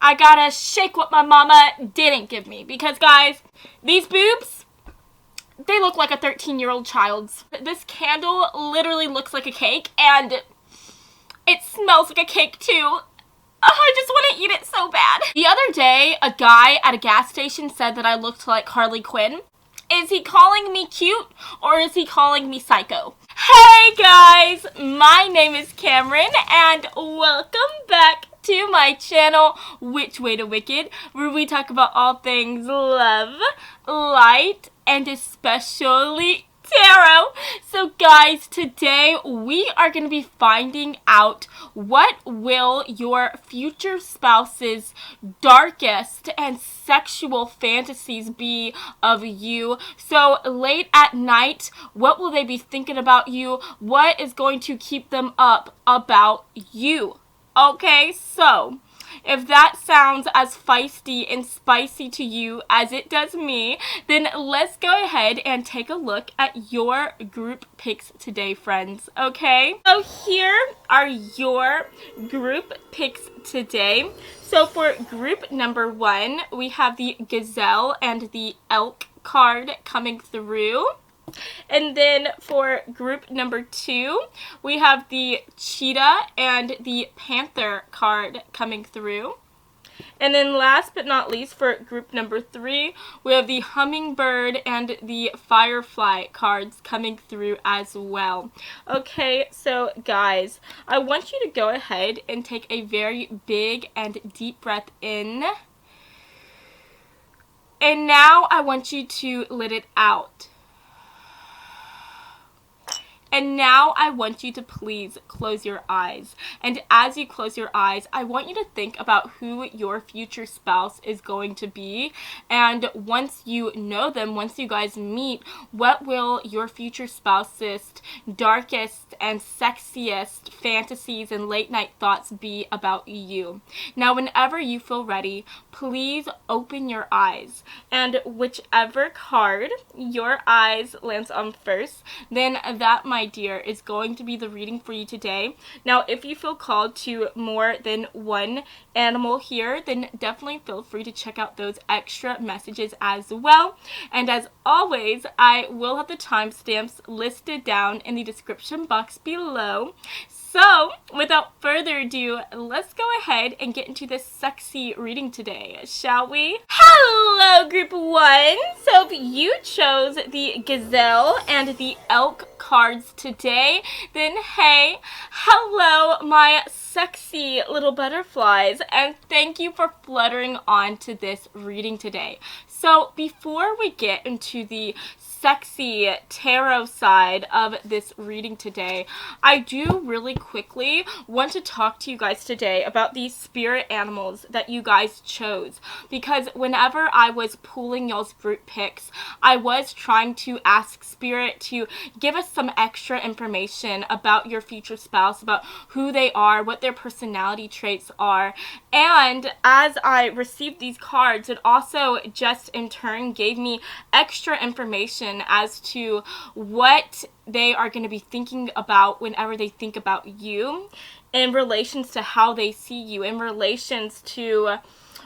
I gotta shake what my mama didn't give me. Because, guys, these boobs, they look like a 13-year-old child's. This candle literally looks like a cake, and it smells like a cake, too. I just want to eat it so bad. The other day, a guy at a gas station said that I looked like Harley Quinn. Is he calling me cute, or is he calling me psycho? Hey guys, my name is Cameron, and welcome back to my channel, Which Way to Wicked, where we talk about all things love, light, and especially tarot. So guys, today we are going to be finding out what will your future spouse's darkest and sexual fantasies be of you. So late at night, what will they be thinking about you? What is going to keep them up about you? Okay, so if that sounds as feisty and spicy to you as it does me, then let's go ahead and take a look at your group picks today, friends, okay? So here are your group picks today. So for group number 1, we have the Gazelle and the Elk card coming through. And then for group number 2, we have the Cheetah and the Panther card coming through. And then last but not least, for group number 3, we have the Hummingbird and the Firefly cards coming through as well. Okay, so guys, I want you to go ahead and take a very big and deep breath in. And now I want you to let it out. And now I want you to please close your eyes. And as you close your eyes, I want you to think about who your future spouse is going to be. And once you know them, once you guys meet, what will your future spouse's darkest and sexiest fantasies and late night thoughts be about you? Now, whenever you feel ready, please open your eyes. And whichever card your eyes lands on first, then that, my dear, is going to be the reading for you today. Now, if you feel called to more than one animal here, then definitely feel free to check out those extra messages as well. And as always, I will have the timestamps listed down in the description box below. So, without further ado, let's go ahead and get into this sexy reading today, shall we? Hello, group 1! So, if you chose the Gazelle and the Elk cards today, then hey, hello, my sexy little butterflies, and thank you for fluttering on to this reading today. So, before we get into the sexy tarot side of this reading today, I do really quickly want to talk to you guys today about these spirit animals that you guys chose, because whenever I was pulling y'all's group picks, I was trying to ask spirit to give us some extra information about your future spouse, about who they are, what their personality traits are. And as I received these cards, it also just in turn gave me extra information as to what they are going to be thinking about whenever they think about you, in relations to how they see you, in relations to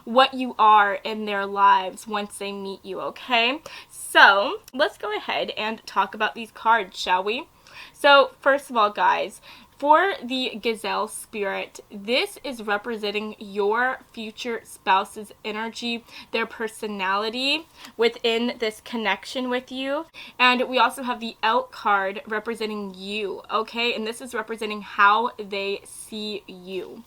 what you are in their lives once they meet you, okay? So, let's go ahead and talk about these cards, shall we? So, first of all, guys, for the Gazelle spirit, this is representing your future spouse's energy, their personality within this connection with you. And we also have the Elk card representing you, okay? And this is representing how they see you.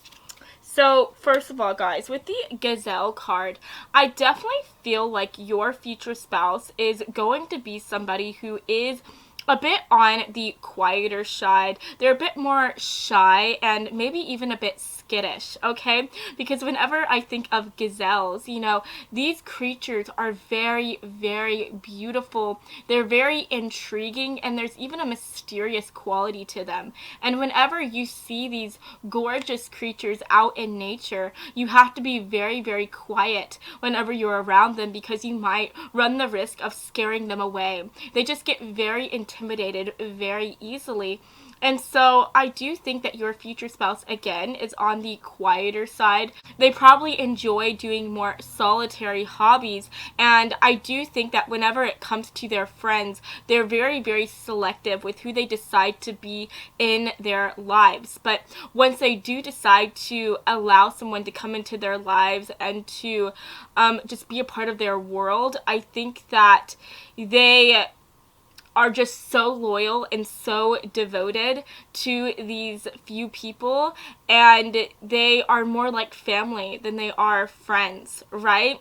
So, first of all, guys, with the Gazelle card, I definitely feel like your future spouse is going to be somebody who is a bit on the quieter side. They're a bit more shy and maybe even a bit skittish, okay? Because whenever I think of gazelles, you know, these creatures are very, very beautiful. They're very intriguing, and there's even a mysterious quality to them. And whenever you see these gorgeous creatures out in nature, you have to be very, very quiet whenever you're around them, because you might run the risk of scaring them away. They just get very intimidated very easily. And so I do think that your future spouse, again, is on the quieter side. They probably enjoy doing more solitary hobbies. And I do think that whenever it comes to their friends, they're very, very selective with who they decide to be in their lives. But once they do decide to allow someone to come into their lives and to just be a part of their world, I think that they are just so loyal and so devoted to these few people, and they are more like family than they are friends, right?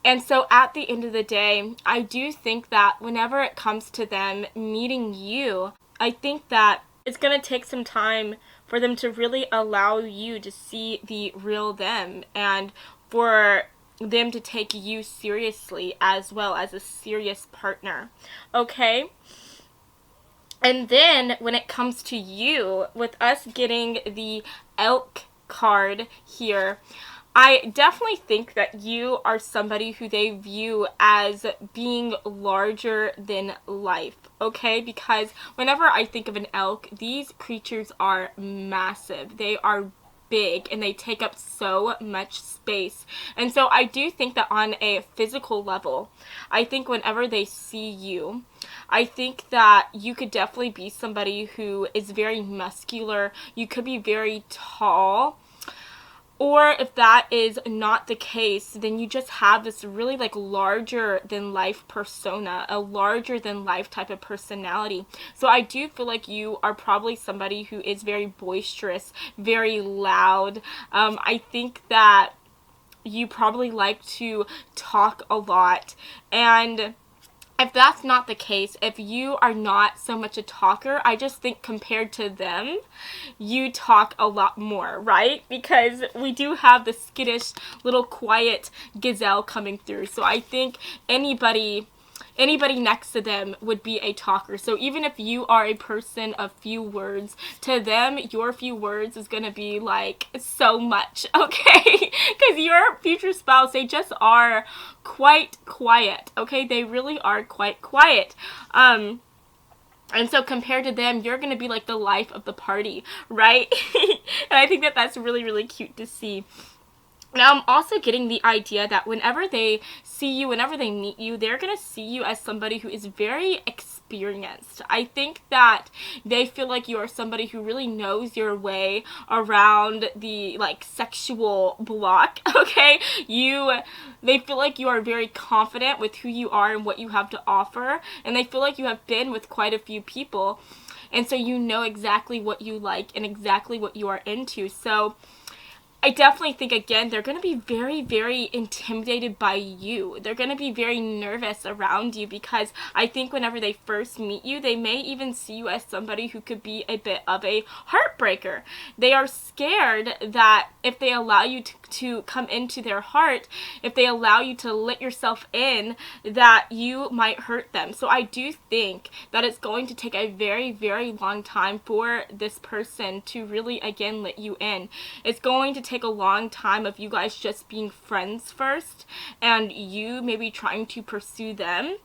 And so at the end of the day, I do think that whenever it comes to them meeting you, I think that it's going to take some time for them to really allow you to see the real them, and for them to take you seriously as well as a serious partner. Okay? And then when it comes to you, with us getting the elk card here, I definitely think that you are somebody who they view as being larger than life, okay? Because whenever I think of an elk, these creatures are massive. They are big and they take up so much space. And so I do think that on a physical level, I think whenever they see you, I think that you could definitely be somebody who is very muscular. You could be very tall. Or if that is not the case, then you just have this really like larger than life persona, a larger than life type of personality. So I do feel like you are probably somebody who is very boisterous, very loud. I think that you probably like to talk a lot, and if that's not the case, if you are not so much a talker, I just think compared to them, you talk a lot more, right? Because we do have the skittish, little quiet gazelle coming through. So I think anybody next to them would be a talker. So even if you are a person of few words, to them, your few words is going to be like so much, okay? Because your future spouse, they just are quite quiet, okay? They really are quite quiet. And so compared to them, you're going to be like the life of the party, right? And I think that that's really, really cute to see. Now, I'm also getting the idea that whenever they see you, whenever they meet you, they're going to see you as somebody who is very experienced. I think that they feel like you are somebody who really knows your way around the, like, sexual block, okay? They feel like you are very confident with who you are and what you have to offer, and they feel like you have been with quite a few people, and so you know exactly what you like and exactly what you are into. So I definitely think, again, they're going to be very, very intimidated by you. They're going to be very nervous around you because I think whenever they first meet you, they may even see you as somebody who could be a bit of a heartbreaker. They are scared that if they allow you to come into their heart, if they allow you to let yourself in, that you might hurt them. So I do think that it's going to take a very, very long time for this person to really, again, let you in. It's going to take a long time of you guys just being friends first, and you maybe trying to pursue them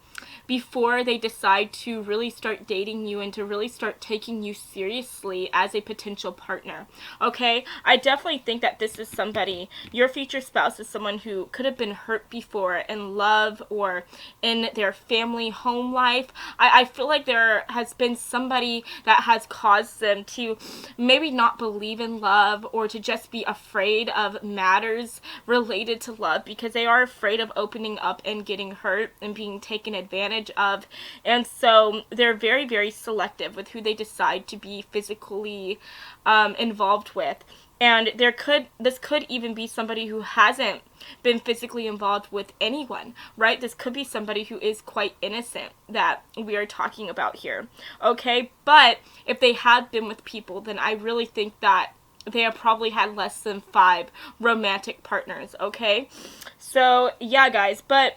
before they decide to really start dating you and to really start taking you seriously as a potential partner. Okay? I definitely think that this is somebody, your future spouse is someone who could have been hurt before in love or in their family home life. I feel like there has been somebody that has caused them to maybe not believe in love or to just be afraid of matters related to love because they are afraid of opening up and getting hurt and being taken advantage of. And so they're very, very selective with who they decide to be physically involved with. And this could even be somebody who hasn't been physically involved with anyone, right? This could be somebody who is quite innocent that we are talking about here, okay? But if they have been with people, then I really think that they have probably had less than 5 romantic partners, okay? So, yeah, guys, but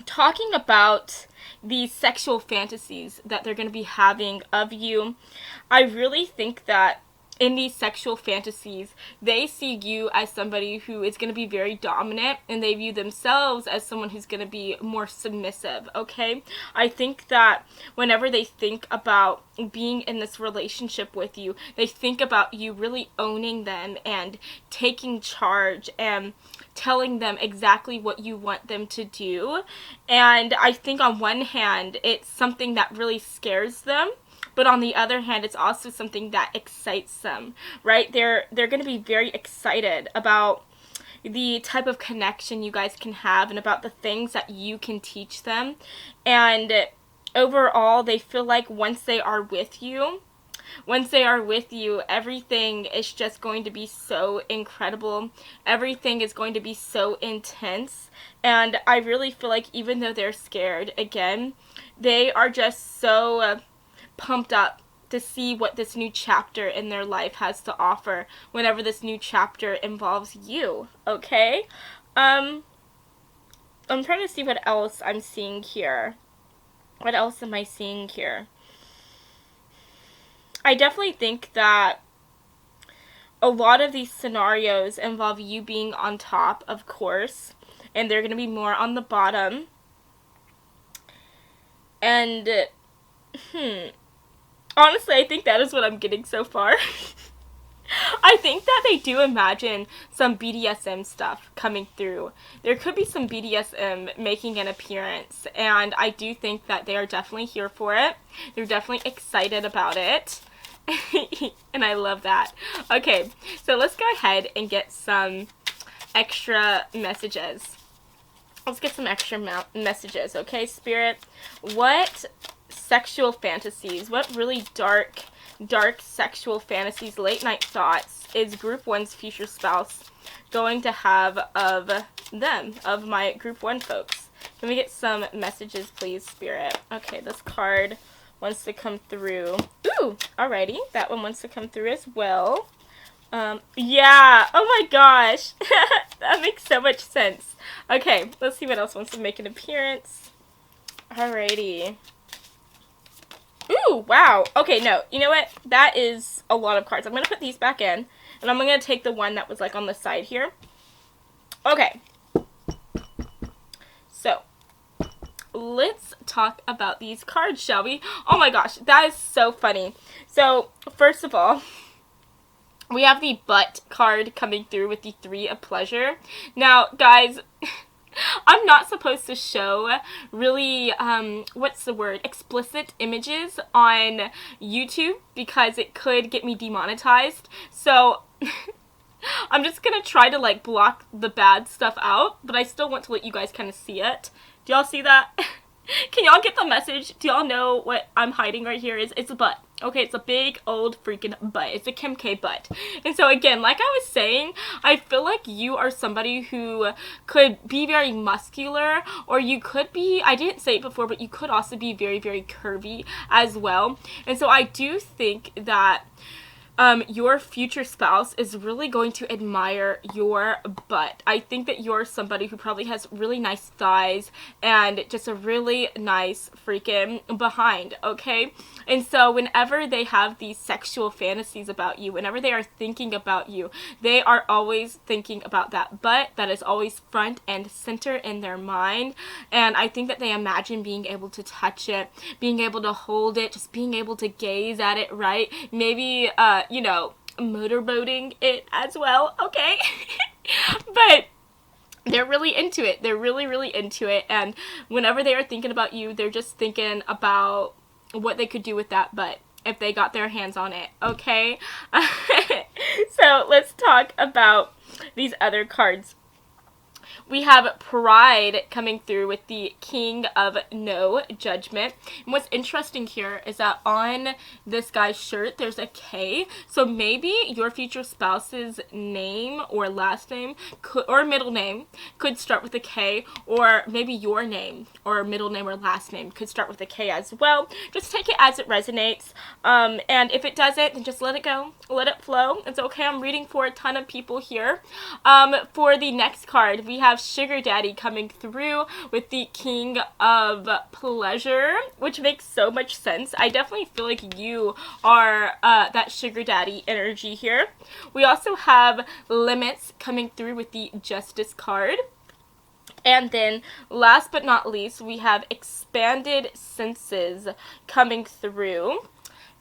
talking about the sexual fantasies that they're going to be having of you, I really think that in these sexual fantasies, they see you as somebody who is going to be very dominant, and they view themselves as someone who's going to be more submissive, okay? I think that whenever they think about being in this relationship with you, they think about you really owning them and taking charge and telling them exactly what you want them to do. And I think on one hand, it's something that really scares them, but on the other hand, it's also something that excites them, right? They're going to be very excited about the type of connection you guys can have and about the things that you can teach them. And overall, they feel like once they are with you, everything is just going to be so incredible. Everything is going to be so intense. And I really feel like even though they're scared, again, they are just so pumped up to see what this new chapter in their life has to offer whenever this new chapter involves you, okay? I'm trying to see what else I'm seeing here. What else am I seeing here? I definitely think that a lot of these scenarios involve you being on top, of course, and they're going to be more on the bottom. And, honestly, I think that is what I'm getting so far. I think that they do imagine some BDSM stuff coming through. There could be some BDSM making an appearance, and I do think that they are definitely here for it. They're definitely excited about it. And I love that. Okay, so let's go ahead and get some extra messages. Let's get some extra messages, okay, Spirit? What sexual fantasies, what really dark sexual fantasies, late night thoughts is Group 1's future spouse going to have of them, of my Group 1 folks? Can we get some messages, please, Spirit? Okay, this card wants to come through. Ooh, alrighty, that one wants to come through as well. Yeah, oh my gosh, that makes so much sense. Okay, let's see what else wants to make an appearance. Alrighty. Ooh, wow. Okay, no, you know what? That is a lot of cards. I'm going to put these back in, and I'm going to take the one that was, like, on the side here. Okay. So, let's talk about these cards, shall we? Oh my gosh, that is so funny. So, first of all, we have the butt card coming through with the 3 of pleasure. Now, guys, I'm not supposed to show really, what's the word, explicit images on YouTube because it could get me demonetized. So, I'm just gonna try to, like, block the bad stuff out, but I still want to let you guys kind of see it. Do y'all see that? Can y'all get the message? Do y'all know what I'm hiding right here is? It's a butt. Okay, it's a big old freaking butt. It's a Kim K butt. And so again, like I was saying, I feel like you are somebody who could be very muscular, or you could be, I didn't say it before, but you could also be very, very curvy as well. And so I do think that your future spouse is really going to admire your butt. I think that you're somebody who probably has really nice thighs and just a really nice freaking behind, okay? And so whenever they have these sexual fantasies about you, whenever they are thinking about you, they are always thinking about that butt. That is always front and center in their mind. And I think that they imagine being able to touch it, being able to hold it, just being able to gaze at it, right? Maybe, you know, motorboating it as well, okay? But they're really into it. They're really, really into it. And whenever they are thinking about you, they're just thinking about what they could do with that butt if they got their hands on it, okay? So let's talk about these other cards. We have Pride coming through with the King of No Judgment. And what's interesting here is that on this guy's shirt, there's a K. So maybe your future spouse's name or last name could, or middle name could start with a K, or maybe your name or middle name or last name could start with a K as well. Just take it as it resonates. And if it doesn't, then just let it go. Let it flow. It's okay. I'm reading for a ton of people here. For the next card, we have have Sugar Daddy coming through with the King of Pleasure, which makes so much sense. I definitely feel like you are that Sugar Daddy energy here. We also have Limits coming through with the Justice card. And then, last but not least, we have Expanded Senses coming through.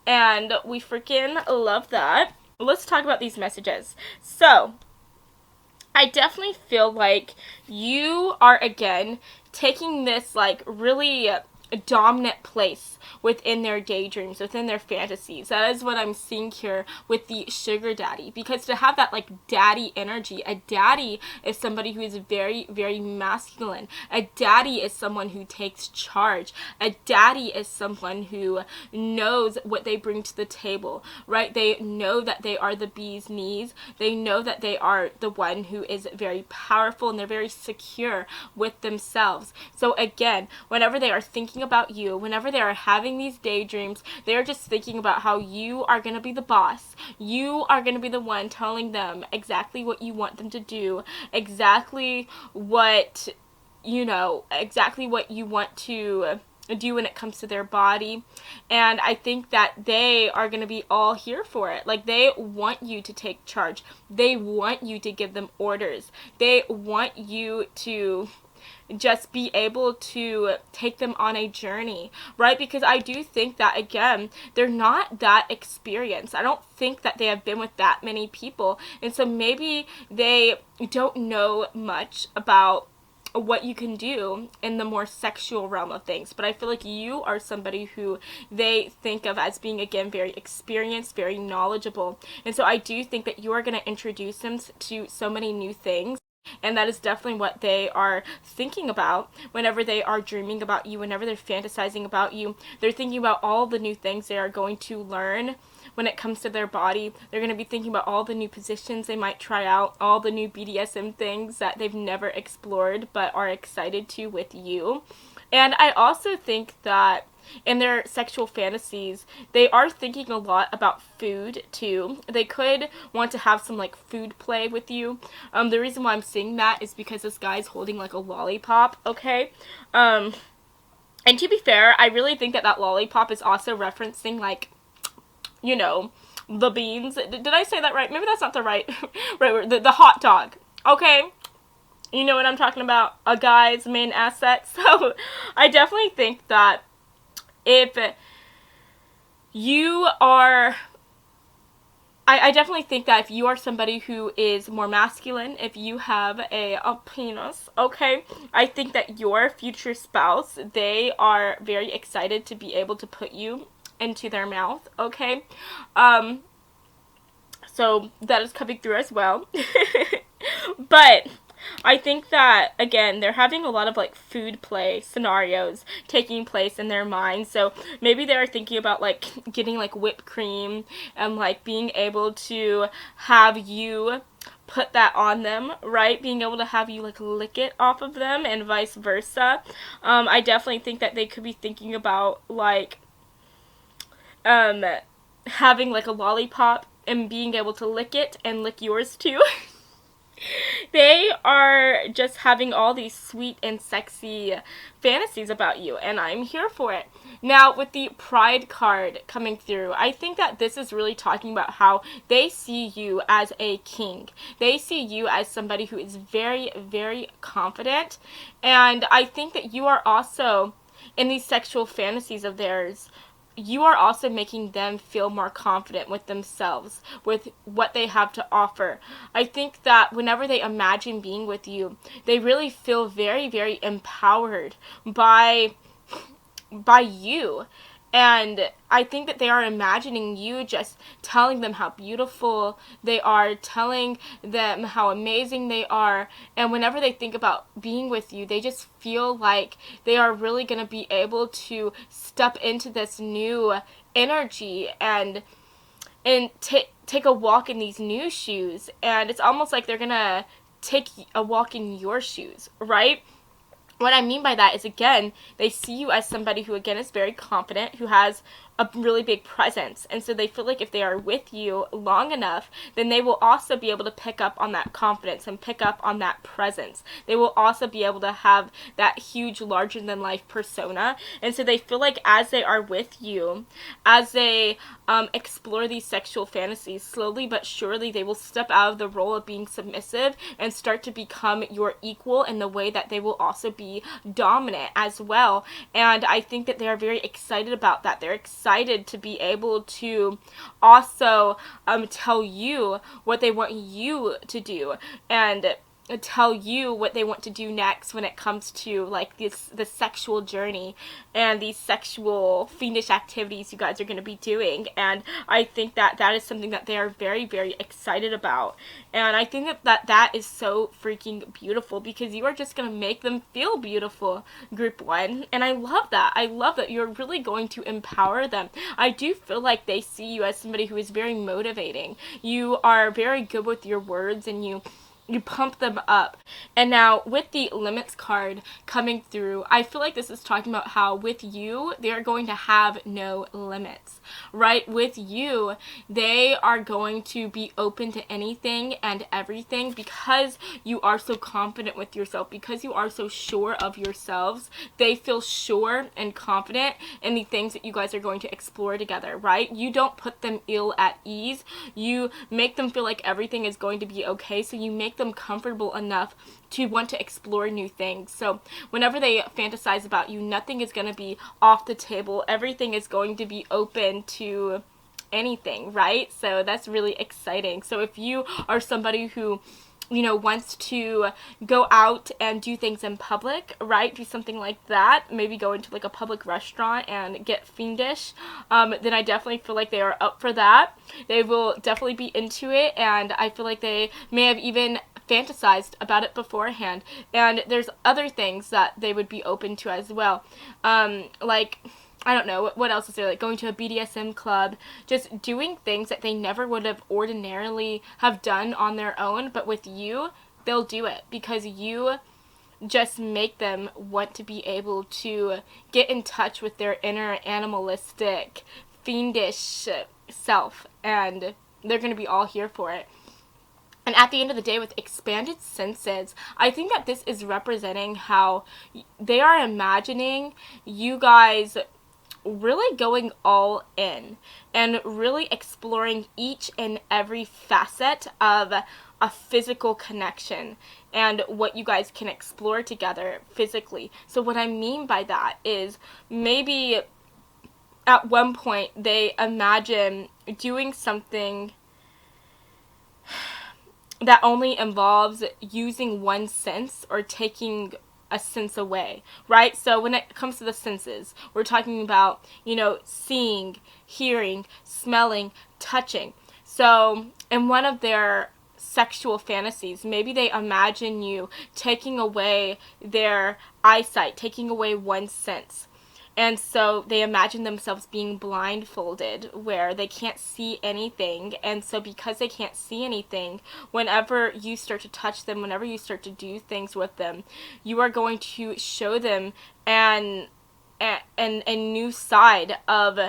And we freaking love that. Let's talk about these messages. So, I definitely feel like you are, again, taking this, like, really dominant place within their daydreams, within their fantasies. That is what I'm seeing here with the Sugar Daddy, because to have that like daddy energy, a daddy is somebody who is very, very masculine. A daddy is someone who takes charge. A daddy is someone who knows what they bring to the table, right? They know that they are the bee's knees. They know that they are the one who is very powerful, and they're very secure with themselves. So again, whenever they are thinking about you, whenever they are having these daydreams, they're just thinking about how you are going to be the boss. You are going to be the one telling them exactly what you want them to do, exactly what, exactly what you want to do when it comes to their body. And I think that they are going to be all here for it. Like, they want you to take charge. They want you to give them orders. They want you to just be able to take them on a journey, right? Because I do think that, again, they're not that experienced. I don't think that they have been with that many people. And so maybe they don't know much about what you can do in the more sexual realm of things. But I feel like you are somebody who they think of as being, again, very experienced, very knowledgeable. And so I do think that you are going to introduce them to so many new things. And that is definitely what they are thinking about whenever they are dreaming about you, whenever they're fantasizing about you. They're thinking about all the new things they are going to learn when it comes to their body. They're going to be thinking about all the new positions they might try out, all the new BDSM things that they've never explored but are excited to with you. And I also think that in their sexual fantasies, they are thinking a lot about food too. They could want to have some like food play with you. The reason why I'm saying that is because this guy's holding like a lollipop, okay? And to be fair, I really think that that lollipop is also referencing like, the beans. Did I say that right? Maybe that's not the right word. The hot dog, okay? You know what I'm talking about? A guy's main asset. So I definitely think that if you are, I definitely think that if you are somebody who is more masculine, if you have a penis, okay, I think that your future spouse, they are very excited to be able to put you into their mouth, okay? So that is coming through as well. But I think that, again, they're having a lot of, like, food play scenarios taking place in their mind. So maybe they're thinking about, like, getting, like, whipped cream and, like, being able to have you put that on them, right? Being able to have you, like, lick it off of them and vice versa. I definitely think that they could be thinking about, like, having, like, a lollipop and being able to lick it and lick yours, too. They are just having all these sweet and sexy fantasies about you, and I'm here for it. Now, with the Pride card coming through, I think that this is really talking about how they see you as a king. They see you as somebody who is very, very confident, and I think that you are also, in these sexual fantasies of theirs, you are also making them feel more confident with themselves, with what they have to offer. I think that whenever they imagine being with you, they really feel very, very empowered by you. And I think that they are imagining you just telling them how beautiful they are, telling them how amazing they are. And whenever they think about being with you, they just feel like they are really going to be able to step into this new energy and take a walk in these new shoes. And it's almost like they're going to take a walk in your shoes, right? What I mean by that is, again, they see you as somebody who, again, is very confident, who has a really big presence. And so they feel like if they are with you long enough, then they will also be able to pick up on that confidence and pick up on that presence. They will also be able to have that huge larger than life persona. And so they feel like as they are with you, as they explore these sexual fantasies, slowly but surely they will step out of the role of being submissive and start to become your equal in the way that they will also be dominant as well. And I think that they are very excited about that. They're excited to be able to also tell you what they want you to do, and tell you what they want to do next when it comes to like the sexual journey and these sexual fiendish activities you guys are going to be doing. And I think that that is something that they are very, very excited about. And I think that is so freaking beautiful, because you are just going to make them feel beautiful, group one. And I love that. I love that you're really going to empower them. I do feel like they see you as somebody who is very motivating. You are very good with your words, and you pump them up. And now with the limits card coming through, I feel like this is talking about how with you, they're going to have no limits, right? With you, they are going to be open to anything and everything, because you are so confident with yourself, because you are so sure of yourselves. They feel sure and confident in the things that you guys are going to explore together, right? You don't put them ill at ease. You make them feel like everything is going to be okay, so you make them comfortable enough to want to explore new things. So whenever they fantasize about you, nothing is going to be off the table. Everything is going to be open to anything, right? So that's really exciting. So if you are somebody who, you know, wants to go out and do things in public, right? Do something like that. Maybe go into like a public restaurant and get fiendish. Then I definitely feel like they are up for that. They will definitely be into it. And I feel like they may have even fantasized about it beforehand. And there's other things that they would be open to as well. Like, I don't know, what else is there? Like going to a BDSM club, just doing things that they never would have ordinarily have done on their own, but with you, they'll do it because you just make them want to be able to get in touch with their inner animalistic, fiendish self, and they're going to be all here for it. And at the end of the day, with expanded senses, I think that this is representing how they are imagining you guys really going all in and really exploring each and every facet of a physical connection and what you guys can explore together physically. So what I mean by that is maybe at one point they imagine doing something that only involves using one sense or taking a sense away, right? So when it comes to the senses, we're talking about, you know, seeing, hearing, smelling, touching. So in one of their sexual fantasies, maybe they imagine you taking away their eyesight, taking away one sense. And so they imagine themselves being blindfolded where they can't see anything. And so because they can't see anything, whenever you start to touch them, whenever you start to do things with them, you are going to show them a new side of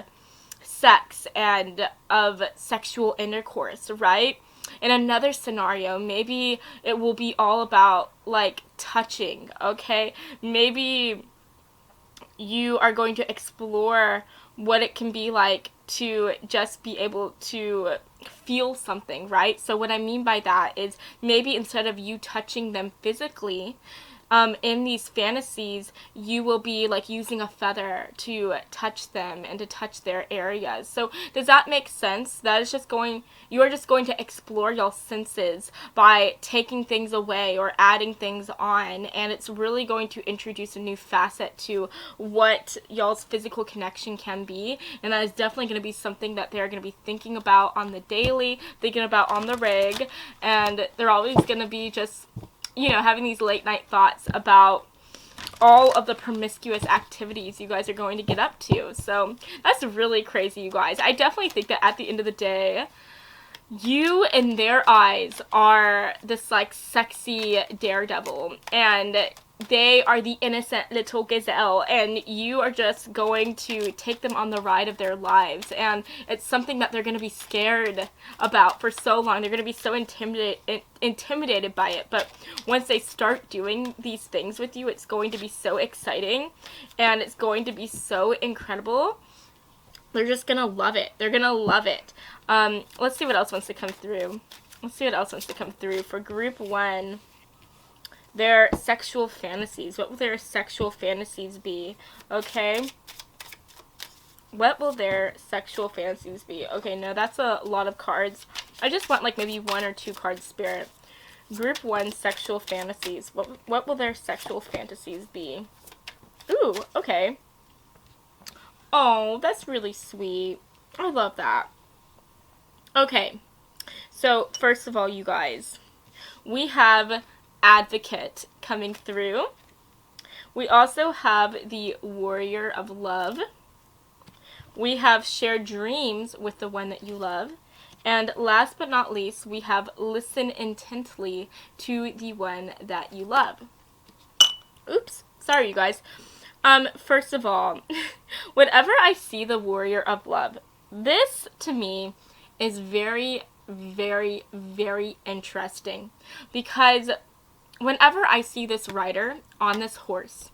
sex and of sexual intercourse, right? In another scenario, maybe it will be all about like touching, okay? Maybe you are going to explore what it can be like to just be able to feel something, right? So what I mean by that is maybe instead of you touching them physically, in these fantasies, you will be like using a feather to touch them and to touch their areas. So does that make sense? That is just you are just going to explore your senses by taking things away or adding things on, and it's really going to introduce a new facet to what y'all's physical connection can be. And that is definitely going to be something that they're going to be thinking about on the daily, thinking about on the reg, and they're always going to be just, you know, having these late night thoughts about all of the promiscuous activities you guys are going to get up to. So that's really crazy, you guys. I definitely think that at the end of the day, you in their eyes are this like sexy daredevil, and they are the innocent little gazelle, and you are just going to take them on the ride of their lives. And it's something that they're going to be scared about for so long. They're going to be so intimidated by it. But once they start doing these things with you, it's going to be so exciting, and it's going to be so incredible. They're just going to love it. They're going to love it. Let's see what else wants to come through. Let's see what else wants to come through for group 1. Their sexual fantasies. What will their sexual fantasies be? Okay. What will their sexual fantasies be? Okay, no, that's a lot of cards. I just want like maybe 1 or 2 cards, Spirit. Group 1, sexual fantasies. What will their sexual fantasies be? Ooh, okay. Oh, that's really sweet. I love that. Okay. So, first of all, you guys, we have Advocate coming through. We also have the Warrior of Love. We have Share Dreams with the one that you love. And last but not least, we have Listen Intently to the one that you love. Oops. Sorry, you guys. First of all, whenever I see the Warrior of Love, this to me is very, very, very interesting, because whenever I see this rider on this horse,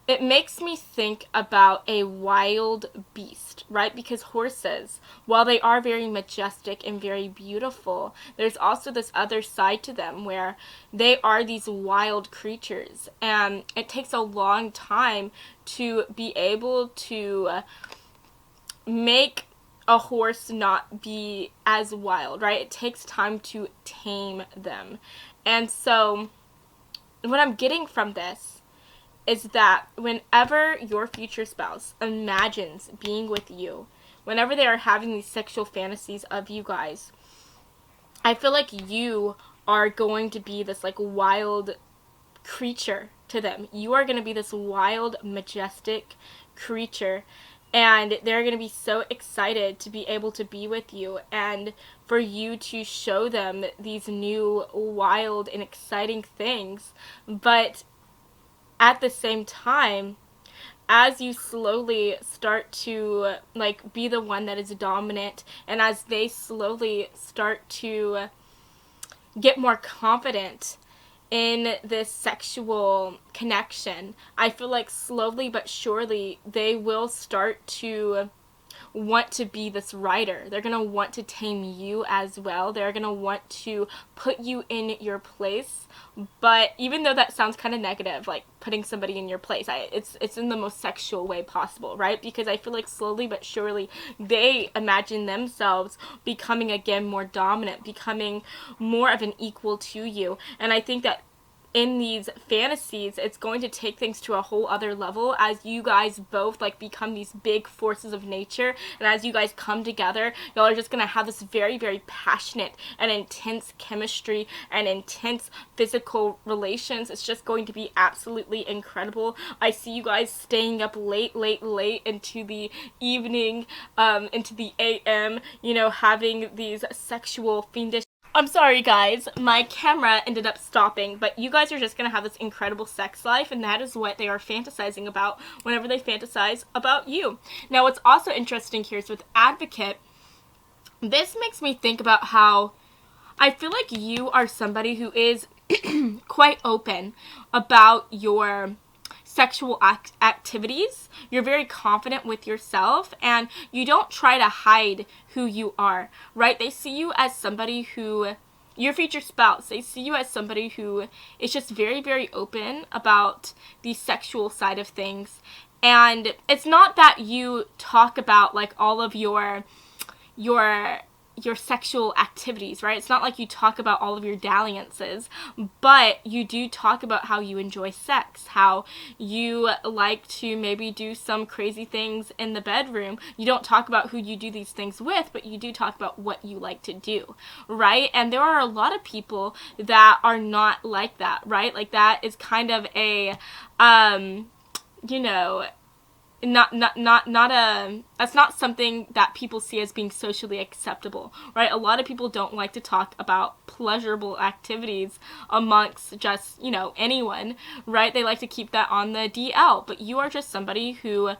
it makes me think about a wild beast, right? Because horses, while they are very majestic and very beautiful, there's also this other side to them where they are these wild creatures. And it takes a long time to be able to make a horse not be as wild, right? It takes time to tame them. And so what I'm getting from this is that whenever your future spouse imagines being with you, whenever they are having these sexual fantasies of you guys, I feel like you are going to be this like wild creature to them. You are going to be this wild, majestic creature, and they're going to be so excited to be able to be with you and for you to show them these new wild and exciting things. But at the same time, as you slowly start to like be the one that is dominant, and as they slowly start to get more confident in this sexual connection, I feel like slowly but surely they will start to want to be this rider. They're going to want to tame you as well. They're going to want to put you in your place. But even though that sounds kind of negative, like putting somebody in your place, it's in the most sexual way possible, right? Because I feel like slowly but surely they imagine themselves becoming again more dominant, becoming more of an equal to you. And I think that in these fantasies, it's going to take things to a whole other level as you guys both like become these big forces of nature, and as you guys come together, y'all are just gonna have this very, very passionate and intense chemistry and intense physical relations. It's just going to be absolutely incredible. I see you guys staying up late into the evening, into the AM, you know, having these sexual fiendish. I'm sorry guys, my camera ended up stopping, but you guys are just going to have this incredible sex life, and that is what they are fantasizing about whenever they fantasize about you. Now what's also interesting here is with Advocate, this makes me think about how I feel like you are somebody who is quite open about your sexual activities. You're very confident with yourself, and you don't try to hide who you are, right? They see you as somebody who, your future spouse, they see you as somebody who is just very, very open about the sexual side of things. And it's not that you talk about like all of your sexual activities, right? It's not like you talk about all of your dalliances, but you do talk about how you enjoy sex, how you like to maybe do some crazy things in the bedroom. You don't talk about who you do these things with, but you do talk about what you like to do, right? And there are a lot of people that are not like that, right? Like that is kind of a, you know, that's not something that people see as being socially acceptable, right? A lot of people don't like to talk about pleasurable activities amongst just, anyone, right? They like to keep that on the DL, but you are just somebody who,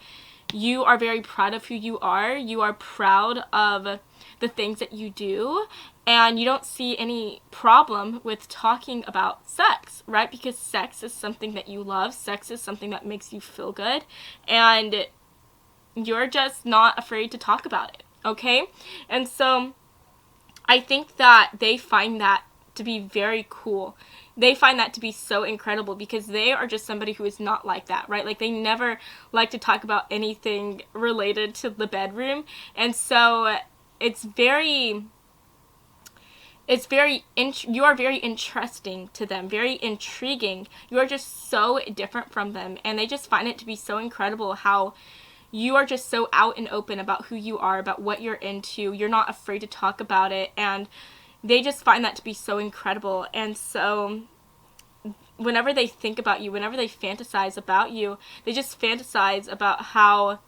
you are very proud of who you are. You are proud of the things that you do, and you don't see any problem with talking about sex, right? Because sex is something that you love. Sex is something that makes you feel good, and you're just not afraid to talk about it, okay? And so I think that they find that to be very cool. They find that to be so incredible because they are just somebody who is not like that, right? Like, they never like to talk about anything related to the bedroom, and so you are very interesting to them, very intriguing. You are just so different from them, and they just find it to be so incredible how you are just so out and open about who you are, about what you're into. You're not afraid to talk about it, and they just find that to be so incredible. And so whenever they think about you, whenever they fantasize about you, they just fantasize about how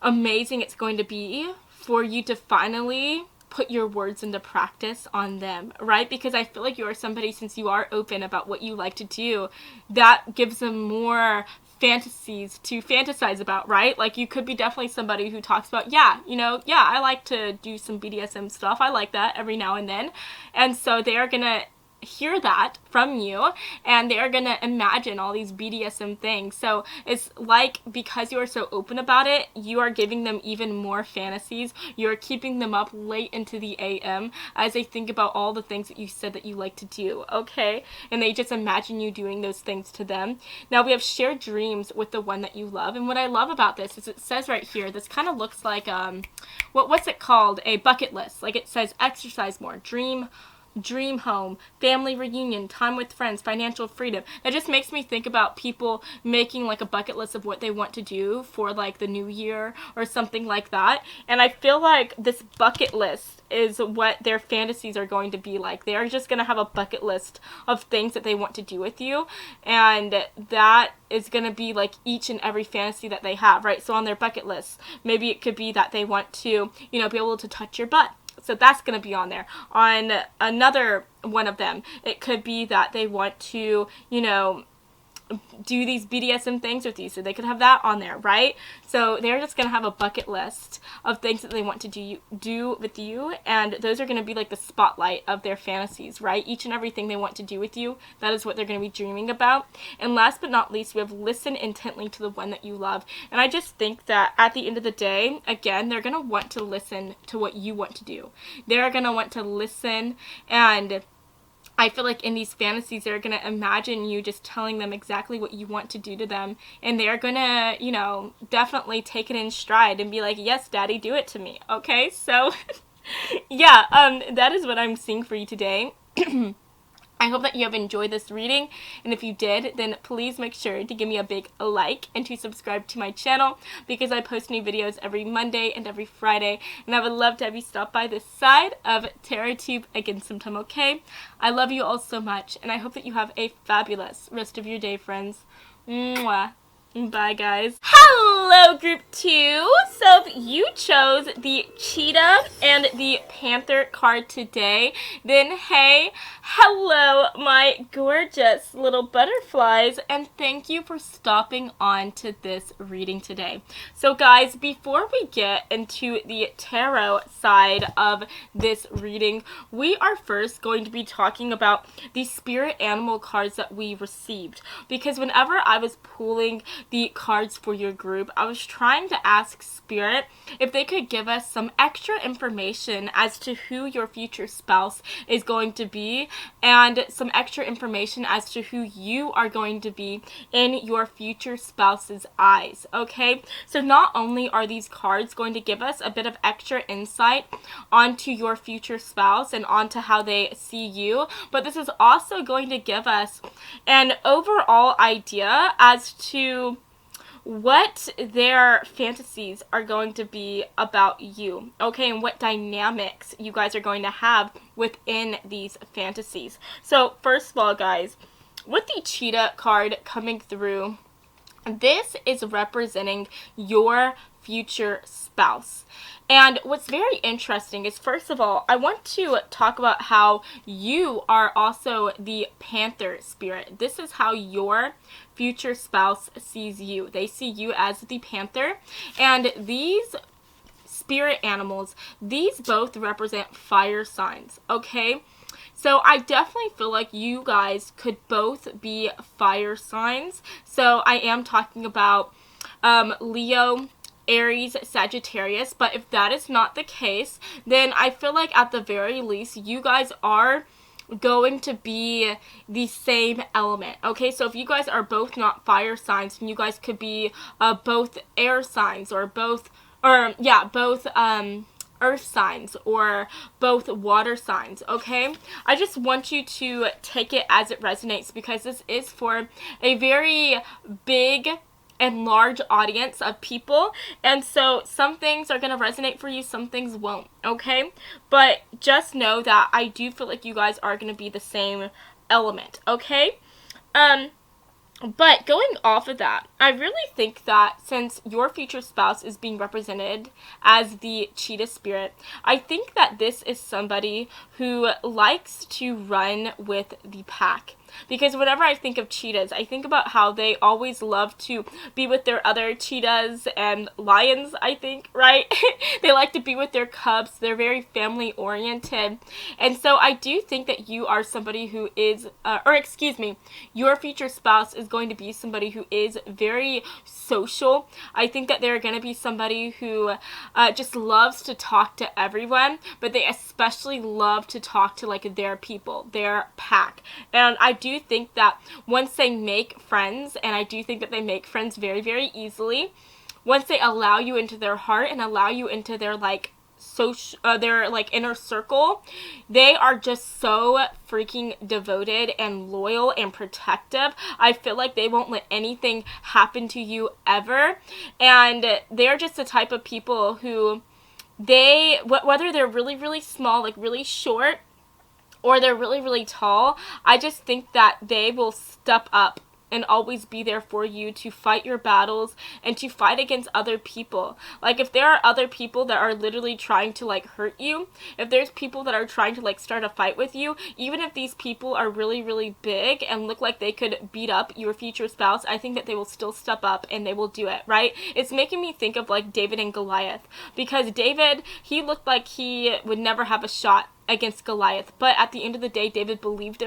amazing it's going to be for you to finally put your words into practice on them, right? Because I feel like you are somebody, since you are open about what you like to do, that gives them more fantasies to fantasize about, right? Like, you could be definitely somebody who talks about, I like to do some BDSM stuff. I like that every now and then. And so they are gonna hear that from you, and they're gonna imagine all these BDSM things. So it's like, because you are so open about it, you are giving them even more fantasies. You're keeping them up late into the AM as they think about all the things that you said that you like to do, okay? And they just imagine you doing those things to them. Now, we have shared dreams with the one that you love, and what I love about this is it says right here, this kind of looks like what's it called, a bucket list. Like, it says exercise more, dream home, family reunion, time with friends, financial freedom. That just makes me think about people making like a bucket list of what they want to do for like the new year or something like that. And I feel like this bucket list is what their fantasies are going to be like. They are just going to have a bucket list of things that they want to do with you, and that is going to be like each and every fantasy that they have, right? So on their bucket list, maybe it could be that they want to, be able to touch your butt. So that's going to be on there. On another one of them, it could be that they want to, do these BDSM things with you, so they could have that on there, right? So they're just going to have a bucket list of things that they want to do with you, and those are going to be like the spotlight of their fantasies, right? Each and everything they want to do with you, that is what they're going to be dreaming about. And last but not least, we have listen intently to the one that you love. And I just think that at the end of the day, again, they're going to want to listen to what you want to do. They're going to want to listen, and I feel like in these fantasies, they're going to imagine you just telling them exactly what you want to do to them. And they're going to, definitely take it in stride and be like, yes, daddy, do it to me. Okay, so yeah, that is what I'm seeing for you today. I hope that you have enjoyed this reading, and if you did, then please make sure to give me a big like and to subscribe to my channel, because I post new videos every Monday and every Friday, and I would love to have you stop by this side of TerraTube again sometime, okay? I love you all so much, and I hope that you have a fabulous rest of your day, friends. Mwah. Bye, guys. Hello, Group 2. So if you chose the cheetah and the panther card today, then hey, hello, my gorgeous little butterflies, and thank you for stopping on to this reading today. So guys, before we get into the tarot side of this reading, we are first going to be talking about the spirit animal cards that we received, because whenever I was pulling the cards for your group, I was trying to ask Spirit if they could give us some extra information as to who your future spouse is going to be, and some extra information as to who you are going to be in your future spouse's eyes, okay? So not only are these cards going to give us a bit of extra insight onto your future spouse and onto how they see you, but this is also going to give us an overall idea as to what their fantasies are going to be about you, okay, and what dynamics you guys are going to have within these fantasies. So first of all, guys, with the cheetah card coming through, This is representing your future spouse. And what's very interesting is, first of all, I want to talk about how you are also the panther spirit. This is how your future spouse sees you. They see you as the panther. And these spirit animals, these both represent fire signs, okay? So I definitely feel like you guys could both be fire signs. So I am talking about Leo, Aries, Sagittarius. But if that is not the case, then I feel like at the very least, you guys are going to be the same element. Okay, so if you guys are both not fire signs, then you guys could be both air signs, or both earth signs, or both water signs, okay? I just want you to take it as it resonates, because this is for a very big and large audience of people, and so some things are going to resonate for you, some things won't, okay? But just know that I do feel like you guys are going to be the same element, okay? But going off of that, I really think that since your future spouse is being represented as the cheetah spirit, I think that this is somebody who likes to run with the pack. Because whenever I think of cheetahs, I think about how they always love to be with their other cheetahs and lions, I think, right? They like to be with their cubs. They're very family oriented. And so I do think that you are somebody who is, your future spouse is going to be somebody who is very social. I think that they're going to be somebody who just loves to talk to everyone, but they especially love to talk to like their people, their pack. And I do think that once they make friends, and I do think that they make friends very, very easily, once they allow you into their heart and allow you into their like social, their like inner circle, they are just so freaking devoted and loyal and protective. I feel like they won't let anything happen to you ever, and they're just the type of people who whether they're really, really small, like really short, or they're really, really tall, I just think that they will step up and always be there for you to fight your battles and to fight against other people. Like, if there are other people that are literally trying to like hurt you, if there's people that are trying to like start a fight with you, even if these people are really, really big and look like they could beat up your future spouse, I think that they will still step up and they will do it, right? It's making me think of like David and Goliath, because David, he looked like he would never have a shot against Goliath, but at the end of the day, David believed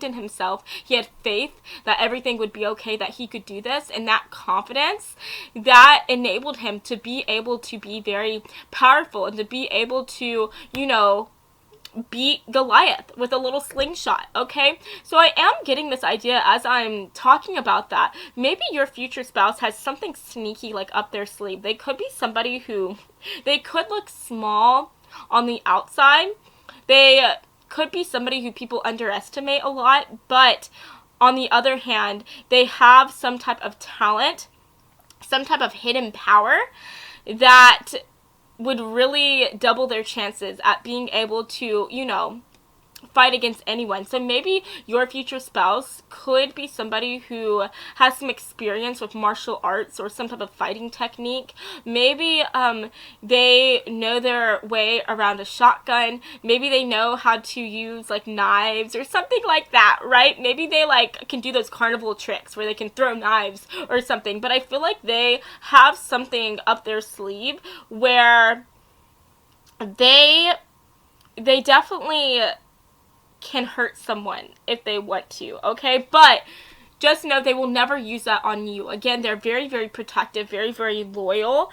in himself. He had faith that everything would be okay, that he could do this, and that confidence that enabled him to be able to be very powerful and to be able to, beat Goliath with a little slingshot, okay? So I am getting this idea as I'm talking about that. Maybe your future spouse has something sneaky like up their sleeve. They could be somebody who, they could look small on the outside. They could be somebody who people underestimate a lot, but on the other hand, they have some type of talent, some type of hidden power that would really double their chances at being able to, fight against anyone. So maybe your future spouse could be somebody who has some experience with martial arts or some type of fighting technique. Maybe they know their way around a shotgun. Maybe they know how to use like knives or something like that, right? Maybe they like can do those carnival tricks where they can throw knives or something. But I feel like they have something up their sleeve where they definitely can hurt someone if they want to, okay? But just know they will never use that on you. Again, they're very, very protective, very, very loyal.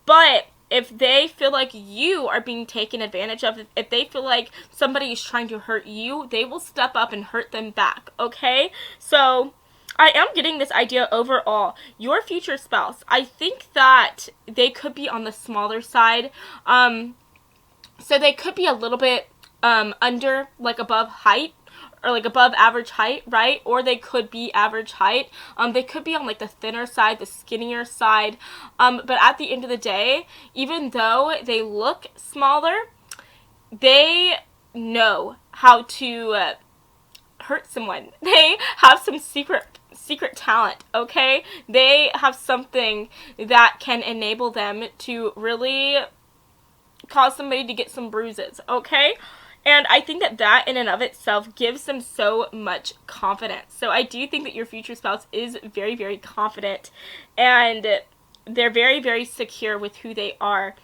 But if they feel like you are being taken advantage of, if they feel like somebody is trying to hurt you, they will step up and hurt them back, okay? So I am getting this idea overall. Your future spouse, I think that they could be on the smaller side. So they could be a little bit under, like above height, or like above average height, right? Or they could be average height. They could be on like the thinner side, the skinnier side. But at the end of the day, even though they look smaller, they know how to hurt someone. They have some secret talent, okay? They have something that can enable them to really cause somebody to get some bruises, okay? And I think that that in and of itself gives them so much confidence. So I do think that your future spouse is very, very confident, and they're very, very secure with who they are.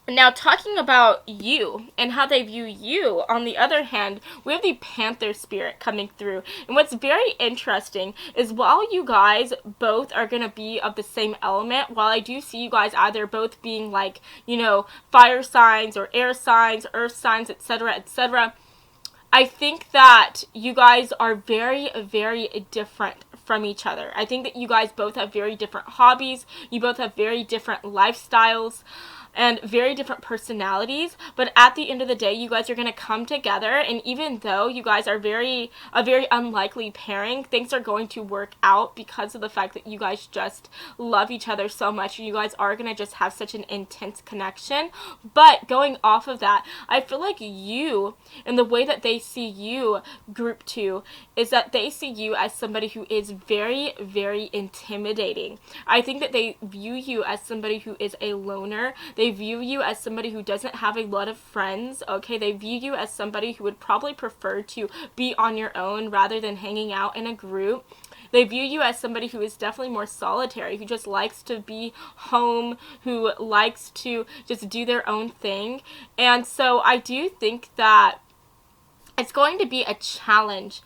Now, talking about you and how they view you, on the other hand, we have the Panther spirit coming through. And what's very interesting is while you guys both are going to be of the same element, while I do see you guys either both being like, you know, fire signs or air signs, earth signs, etc., etc., I think that you guys are very, very different from each other. I think that you guys both have very different hobbies. You both have very different lifestyles and very different personalities, but at the end of the day, you guys are going to come together, and even though you guys are a very unlikely pairing, things are going to work out because of the fact that you guys just love each other so much, and you guys are going to just have such an intense connection. But going off of that, I feel like you, and the way that they see you, group 2, is that they see you as somebody who is very, very intimidating. I think that they view you as somebody who is a loner. They view you as somebody who doesn't have a lot of friends, okay? They view you as somebody who would probably prefer to be on your own rather than hanging out in a group. They view you as somebody who is definitely more solitary, who just likes to be home, who likes to just do their own thing. And so I do think that it's going to be a challenge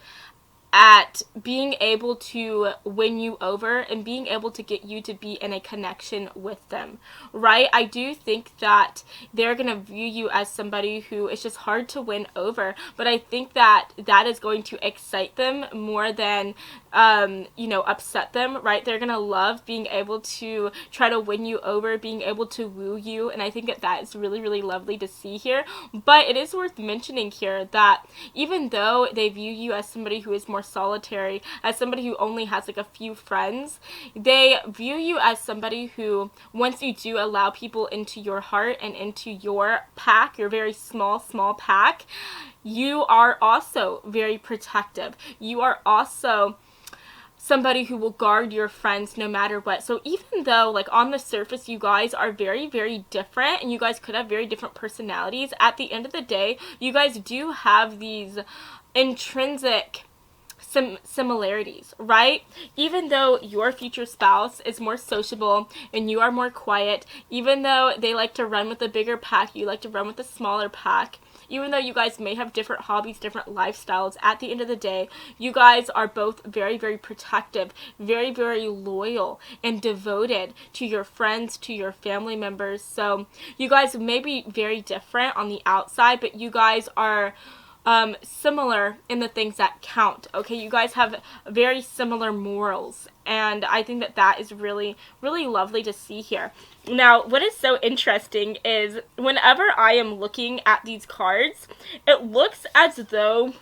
at being able to win you over and being able to get you to be in a connection with them, right? I do think that they're going to view you as somebody who is just hard to win over, but I think that that is going to excite them more than, upset them, right? They're going to love being able to try to win you over, being able to woo you, and I think that that is really, really lovely to see here. But it is worth mentioning here that even though they view you as somebody who is more solitary, as somebody who only has like a few friends, they view you as somebody who, once you do allow people into your heart and into your pack, your very small pack, you are also very protective. You are also somebody who will guard your friends no matter what. So even though, like, on the surface you guys are very, very different and you guys could have very different personalities, at the end of the day, you guys do have these intrinsic similarities, right? Even though your future spouse is more sociable and you are more quiet, even though they like to run with a bigger pack, you like to run with a smaller pack, even though you guys may have different hobbies, different lifestyles, at the end of the day, you guys are both very, very protective, very, very loyal and devoted to your friends, to your family members. So you guys may be very different on the outside, but you guys are similar in the things that count, okay? You guys have very similar morals, and I think that that is really, really lovely to see here. Now, what is so interesting is whenever I am looking at these cards, it looks as though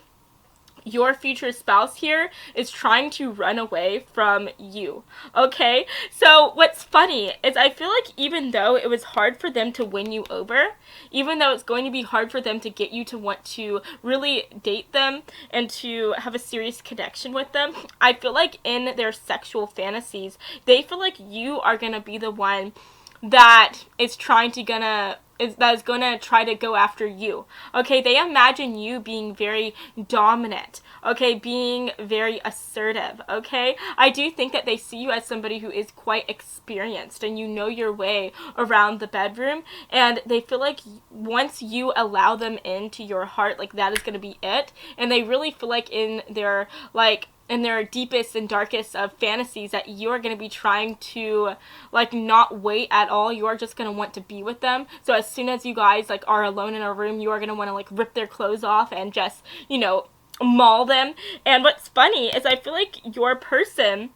your future spouse here is trying to run away from you, okay? So what's funny is I feel like even though it was hard for them to win you over, even though it's going to be hard for them to get you to want to really date them and to have a serious connection with them, I feel like in their sexual fantasies, they feel like you are gonna be the one that is trying to that is gonna try to go after you, okay? They imagine you being very dominant, okay? Being very assertive, okay? I do think that they see you as somebody who is quite experienced and you know your way around the bedroom, and they feel like once you allow them into your heart, like, that is gonna be it, and they really feel like in their deepest and darkest of fantasies that you're going to be trying to, like, not wait at all. You are just going to want to be with them. So as soon as you guys, like, are alone in a room, you are going to want to, like, rip their clothes off and just, maul them. And what's funny is I feel like your person,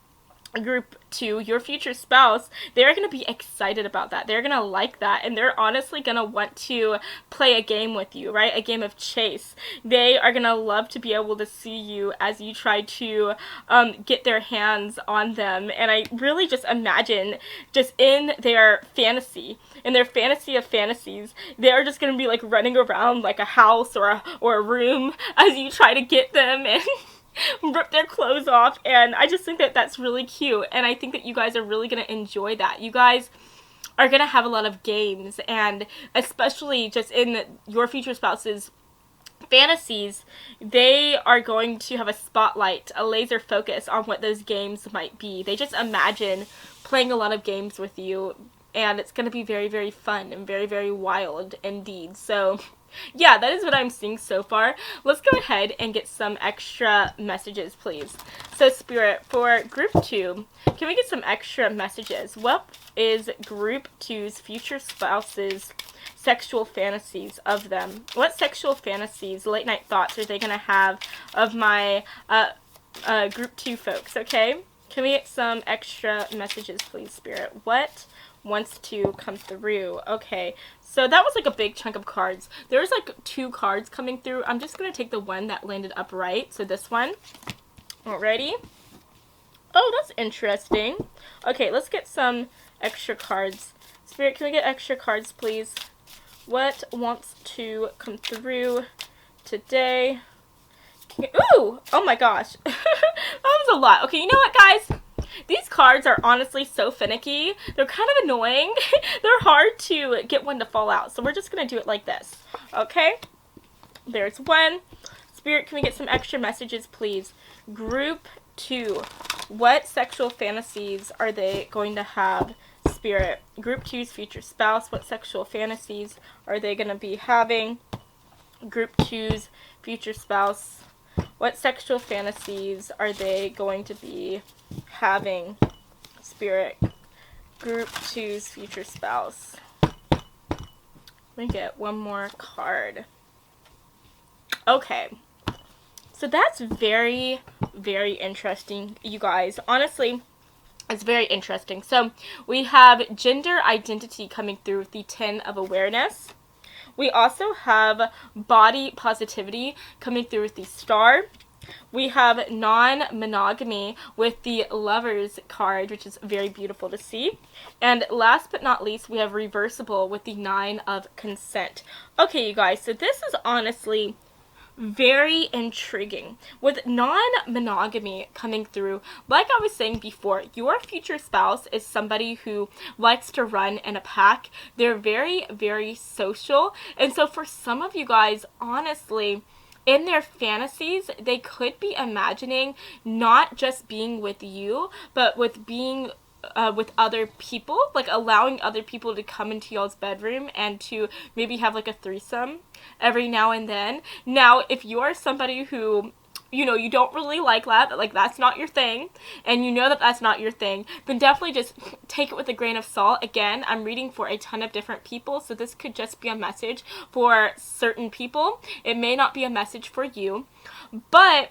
group 2, your future spouse, they're going to be excited about that. They're going to like that, and they're honestly going to want to play a game with you, right? A game of chase. They are going to love to be able to see you as you try to get their hands on them, and I really just imagine just in their fantasy of fantasies, they're just going to be, like, running around like a house or a room as you try to get them, and rip their clothes off, and I just think that that's really cute, and I think that you guys are really going to enjoy that. You guys are going to have a lot of games, and especially just in your future spouse's fantasies, they are going to have a spotlight, a laser focus on what those games might be. They just imagine playing a lot of games with you, and it's going to be very, very fun and very, very wild indeed. So yeah, that is what I'm seeing so far. Let's go ahead and get some extra messages, please. So Spirit, for group 2, can we get some extra messages? What is group 2's future spouse's sexual fantasies of them? What sexual fantasies, late night thoughts are they going to have of my group 2 folks, okay? Can we get some extra messages, please, Spirit? What wants to come through? Okay, so that was like a big chunk of cards. There's like 2 cards coming through. I'm just going to take the one that landed upright, so this one. Alrighty. Oh, that's interesting. Okay, let's get some extra cards. Spirit, can we get extra cards, please? What wants to come through today? Ooh! Oh my gosh. That was a lot. Okay, you know what, guys? These cards are honestly so finicky. They're kind of annoying. They're hard to get one to fall out. So we're just going to do it like this. Okay? There's one. Spirit, can we get some extra messages, please? Group 2. What sexual fantasies are they going to have? Spirit. Group 2's future spouse. What sexual fantasies are they going to be having? Group 2's future spouse. What sexual fantasies are they going to be having? Spirit. Group 2's future spouse. Let me get one more card. Okay. So that's very, very interesting, you guys. Honestly, it's very interesting. So we have gender identity coming through with the 10 of awareness. We also have body positivity coming through with the star. We have non-monogamy with the Lovers card, which is very beautiful to see. And last but not least, we have reversible with the 9 of consent. Okay, you guys, so this is honestly very intriguing. With non-monogamy coming through, like I was saying before, your future spouse is somebody who likes to run in a pack. They're very, very social. And so for some of you guys, honestly, in their fantasies, they could be imagining not just being with you, but with being with other people, like allowing other people to come into y'all's bedroom and to maybe have like a threesome every now and then. Now, if you're somebody who, you know, you don't really like that, like that's not your thing, and you know that that's not your thing, then definitely just take it with a grain of salt. Again, I'm reading for a ton of different people, so this could just be a message for certain people. It may not be a message for you, but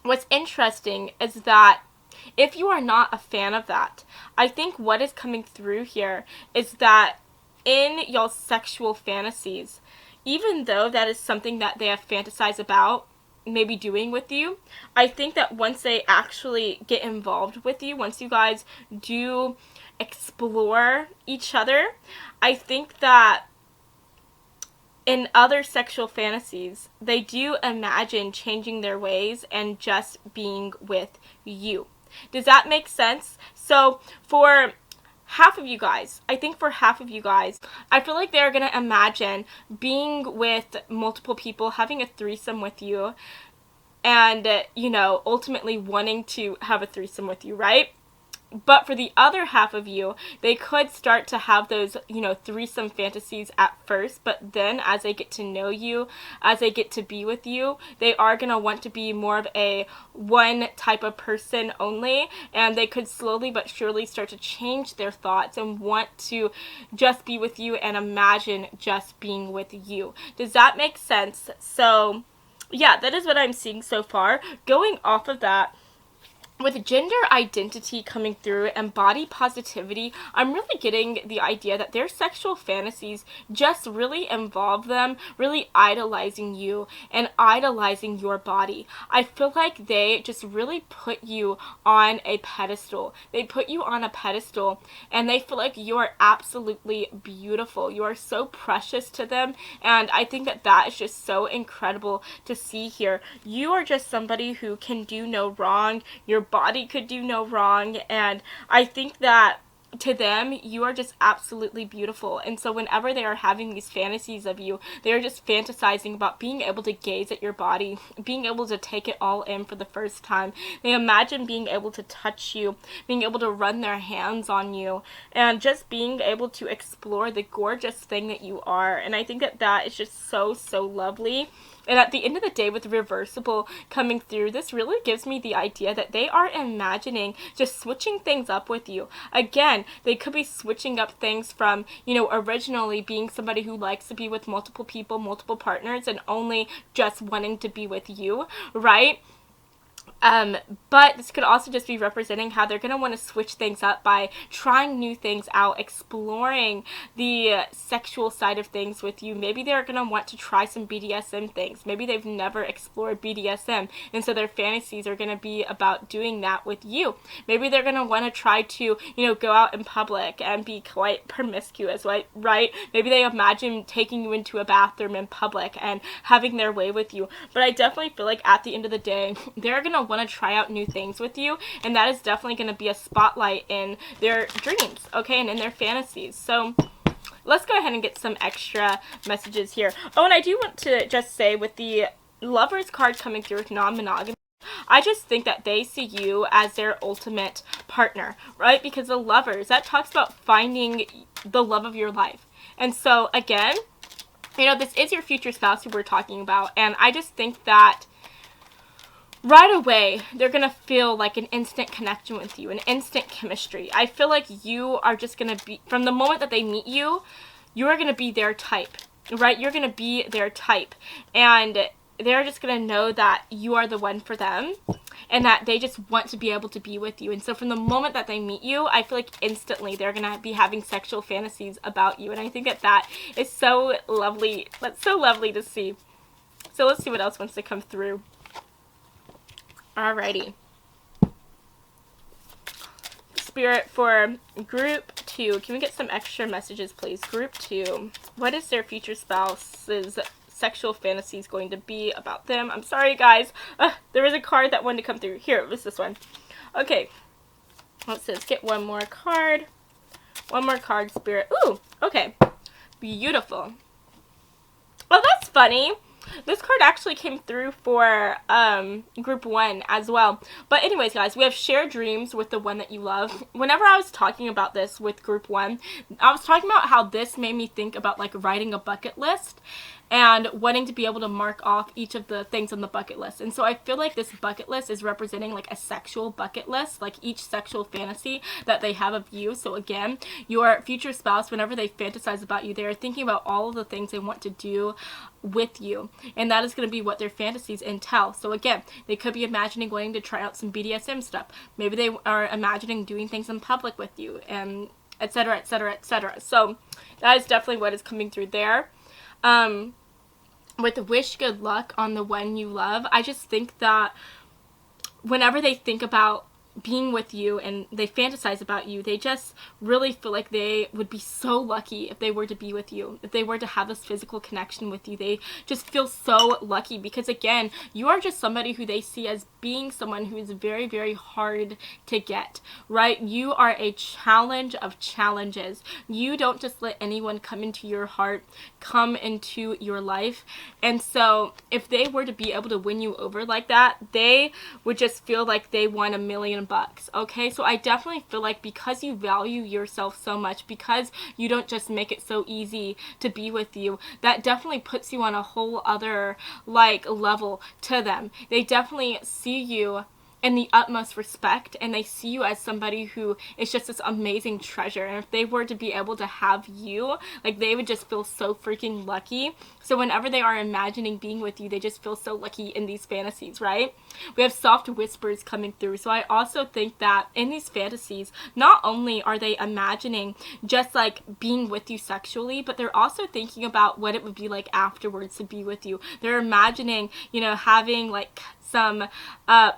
what's interesting is that if you are not a fan of that, I think what is coming through here is that in y'all's sexual fantasies, even though that is something that they have fantasized about maybe doing with you, I think that once they actually get involved with you, once you guys do explore each other, I think that in other sexual fantasies, they do imagine changing their ways and just being with you. Does that make sense? So for half of you guys, I think for half of you guys, I feel like they're going to imagine being with multiple people, having a threesome with you, and, you know, ultimately wanting to have a threesome with you, right? But for the other half of you, they could start to have those, you know, threesome fantasies at first, but then as they get to know you, as they get to be with you, they are going to want to be more of a one type of person only, and they could slowly but surely start to change their thoughts and want to just be with you and imagine just being with you. Does that make sense? So, yeah, that is what I'm seeing so far. Going off of that, with gender identity coming through and body positivity, I'm really getting the idea that their sexual fantasies just really involve them really idolizing you and idolizing your body. I feel like they just really put you on a pedestal. They put you on a pedestal and they feel like you are absolutely beautiful. You are so precious to them, and I think that that is just so incredible to see here. You are just somebody who can do no wrong. Your body could do no wrong, and I think that to them, you are just absolutely beautiful. And so whenever they are having these fantasies of you, they are just fantasizing about being able to gaze at your body, being able to take it all in for the first time. They imagine being able to touch you, being able to run their hands on you, and just being able to explore the gorgeous thing that you are. And I think that that is just so, so lovely. And at the end of the day, with reversible coming through, this really gives me the idea that they are imagining just switching things up with you. Again, they could be switching up things from, originally being somebody who likes to be with multiple people, multiple partners, and only just wanting to be with you, right? But this could also just be representing how they're going to want to switch things up by trying new things out, exploring the sexual side of things with you. Maybe they're going to want to try some BDSM things. Maybe they've never explored BDSM, and so their fantasies are going to be about doing that with you. Maybe they're going to want to try to, go out in public and be quite promiscuous, right? Maybe they imagine taking you into a bathroom in public and having their way with you. But I definitely feel like at the end of the day, they're going to want to try out new things with you, and that is definitely going to be a spotlight in their dreams, okay, and in their fantasies. So let's go ahead and get some extra messages here. Oh, and I do want to just say, with the Lovers card coming through with non-monogamy, I just think that they see you as their ultimate partner, right? Because the Lovers, that talks about finding the love of your life. And so again, this is your future spouse who we're talking about, and I just think that right away, they're going to feel like an instant connection with you, an instant chemistry. I feel like you are just going to be, from the moment that they meet you, you are going to be their type, right? You're going to be their type. And they're just going to know that you are the one for them, and that they just want to be able to be with you. And so from the moment that they meet you, I feel like instantly they're going to be having sexual fantasies about you. And I think that that is so lovely. That's so lovely to see. So let's see what else wants to come through. Alrighty. Spirit for group 2. Can we get some extra messages, please? Group 2. What is their future spouse's sexual fantasies going to be about them? I'm sorry, guys. There was a card that wanted to come through. Here, it was this one. Okay. Let's just get one more card. One more card, Spirit. Ooh, okay. Beautiful. Well, that's funny. This card actually came through for group 1 as well. But anyways, guys, we have shared dreams with the one that you love. Whenever I was talking about this with group 1, I was talking about how this made me think about like writing a bucket list and wanting to be able to mark off each of the things on the bucket list. And so I feel like this bucket list is representing like a sexual bucket list, like each sexual fantasy that they have of you. So again, your future spouse, whenever they fantasize about you, they're thinking about all of the things they want to do with you, and that is going to be what their fantasies entail. So again, they could be imagining wanting to try out some BDSM stuff. Maybe they are imagining doing things in public with you, and etc, etc, etc. So that is definitely what is coming through there. With wish good luck on the one you love, I just think that whenever they think about being with you and they fantasize about you, they just really feel like they would be so lucky if they were to be with you, if they were to have this physical connection with you. They just feel so lucky because, again, you are just somebody who they see as being someone who is very, very hard to get, right? You are a challenge of challenges. You don't just let anyone come into your heart, come into your life. And so if they were to be able to win you over like that, they would just feel like they won $1,000,000. Okay, so I definitely feel like because you value yourself so much, because you don't just make it so easy to be with you, that definitely puts you on a whole other like level to them. They definitely see you in the utmost respect, and they see you as somebody who is just this amazing treasure. And if they were to be able to have you, like, they would just feel so freaking lucky. So whenever they are imagining being with you, they just feel so lucky in these fantasies, right? We have soft whispers coming through. So I also think that in these fantasies, not only are they imagining just like being with you sexually, but they're also thinking about what it would be like afterwards to be with you. They're imagining, you know, having like some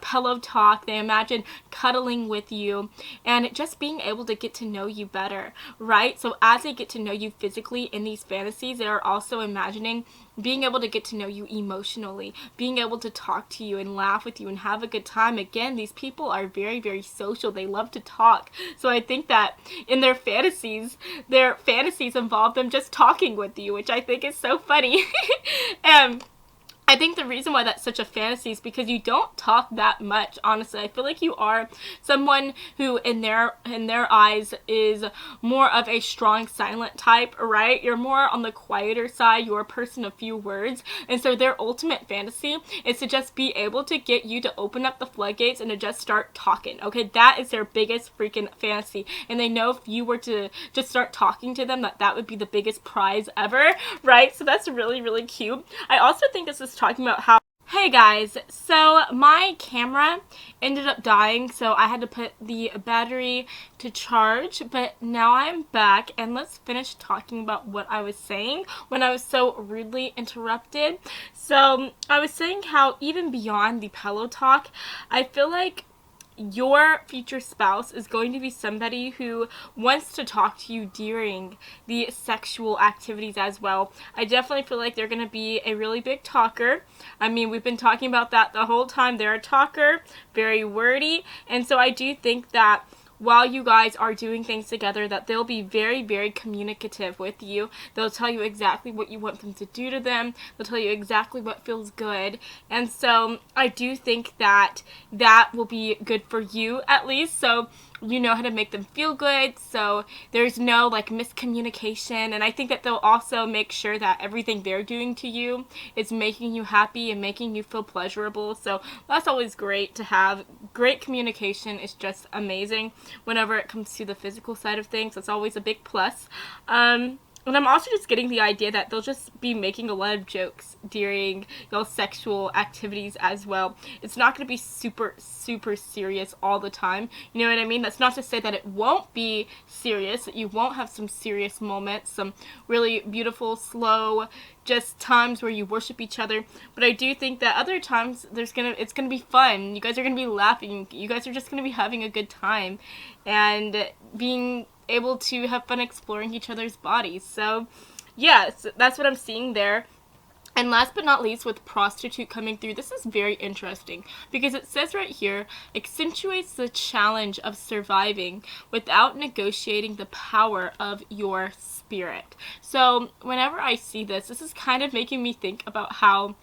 pillow talk. They imagine cuddling with you and just being able to get to know you better, right? So as they get to know you physically in these fantasies, they are also imagining being able to get to know you emotionally, being able to talk to you and laugh with you and have a good time. Again, these people are very, very social. They love to talk. So I think that in their fantasies involve them just talking with you, which I think is so funny. And I think the reason why that's such a fantasy is because you don't talk that much, honestly. I feel like you are someone who in their eyes is more of a strong silent type, right? You're more on the quieter side. You're a person of few words. And so their ultimate fantasy is to just be able to get you to open up the floodgates and to just start talking, okay? That is their biggest freaking fantasy. And they know if you were to just start talking to them, that would be the biggest prize ever, right? So that's really, really cute. I also think this is talking about how, hey guys, so my camera ended up dying, so I had to put the battery to charge, but now I'm back, and let's finish talking about what I was saying when I was so rudely interrupted. So I was saying how even beyond the pillow talk, I feel like your future spouse is going to be somebody who wants to talk to you during the sexual activities as well. I definitely feel like they're going to be a really big talker. I mean, we've been talking about that the whole time. They're a talker, very wordy, and so I do think that while you guys are doing things together, that they'll be very, very communicative with you. They'll tell you exactly what you want them to do to them. They'll tell you exactly what feels good. And so I do think that that will be good for you, at least. So you know how to make them feel good, so there's no like miscommunication. And I think that they'll also make sure that everything they're doing to you is making you happy and making you feel pleasurable. So that's always great to have. Great communication is just amazing whenever it comes to the physical side of things. That's always a big plus. And I'm also just getting the idea that they'll just be making a lot of jokes during y'all's sexual activities as well. It's not going to be super, super serious all the time. You know what I mean? That's not to say that it won't be serious, that you won't have some serious moments, some really beautiful, slow, just times where you worship each other. But I do think that other times it's gonna be fun. You guys are gonna be laughing. You guys are just gonna be having a good time and being able to have fun exploring each other's bodies. So yes, that's what I'm seeing there. And last but not least, with prostitute coming through, this is very interesting because it says right here, accentuates the challenge of surviving without negotiating the power of your spirit. So whenever I see this, this is kind of making me think about how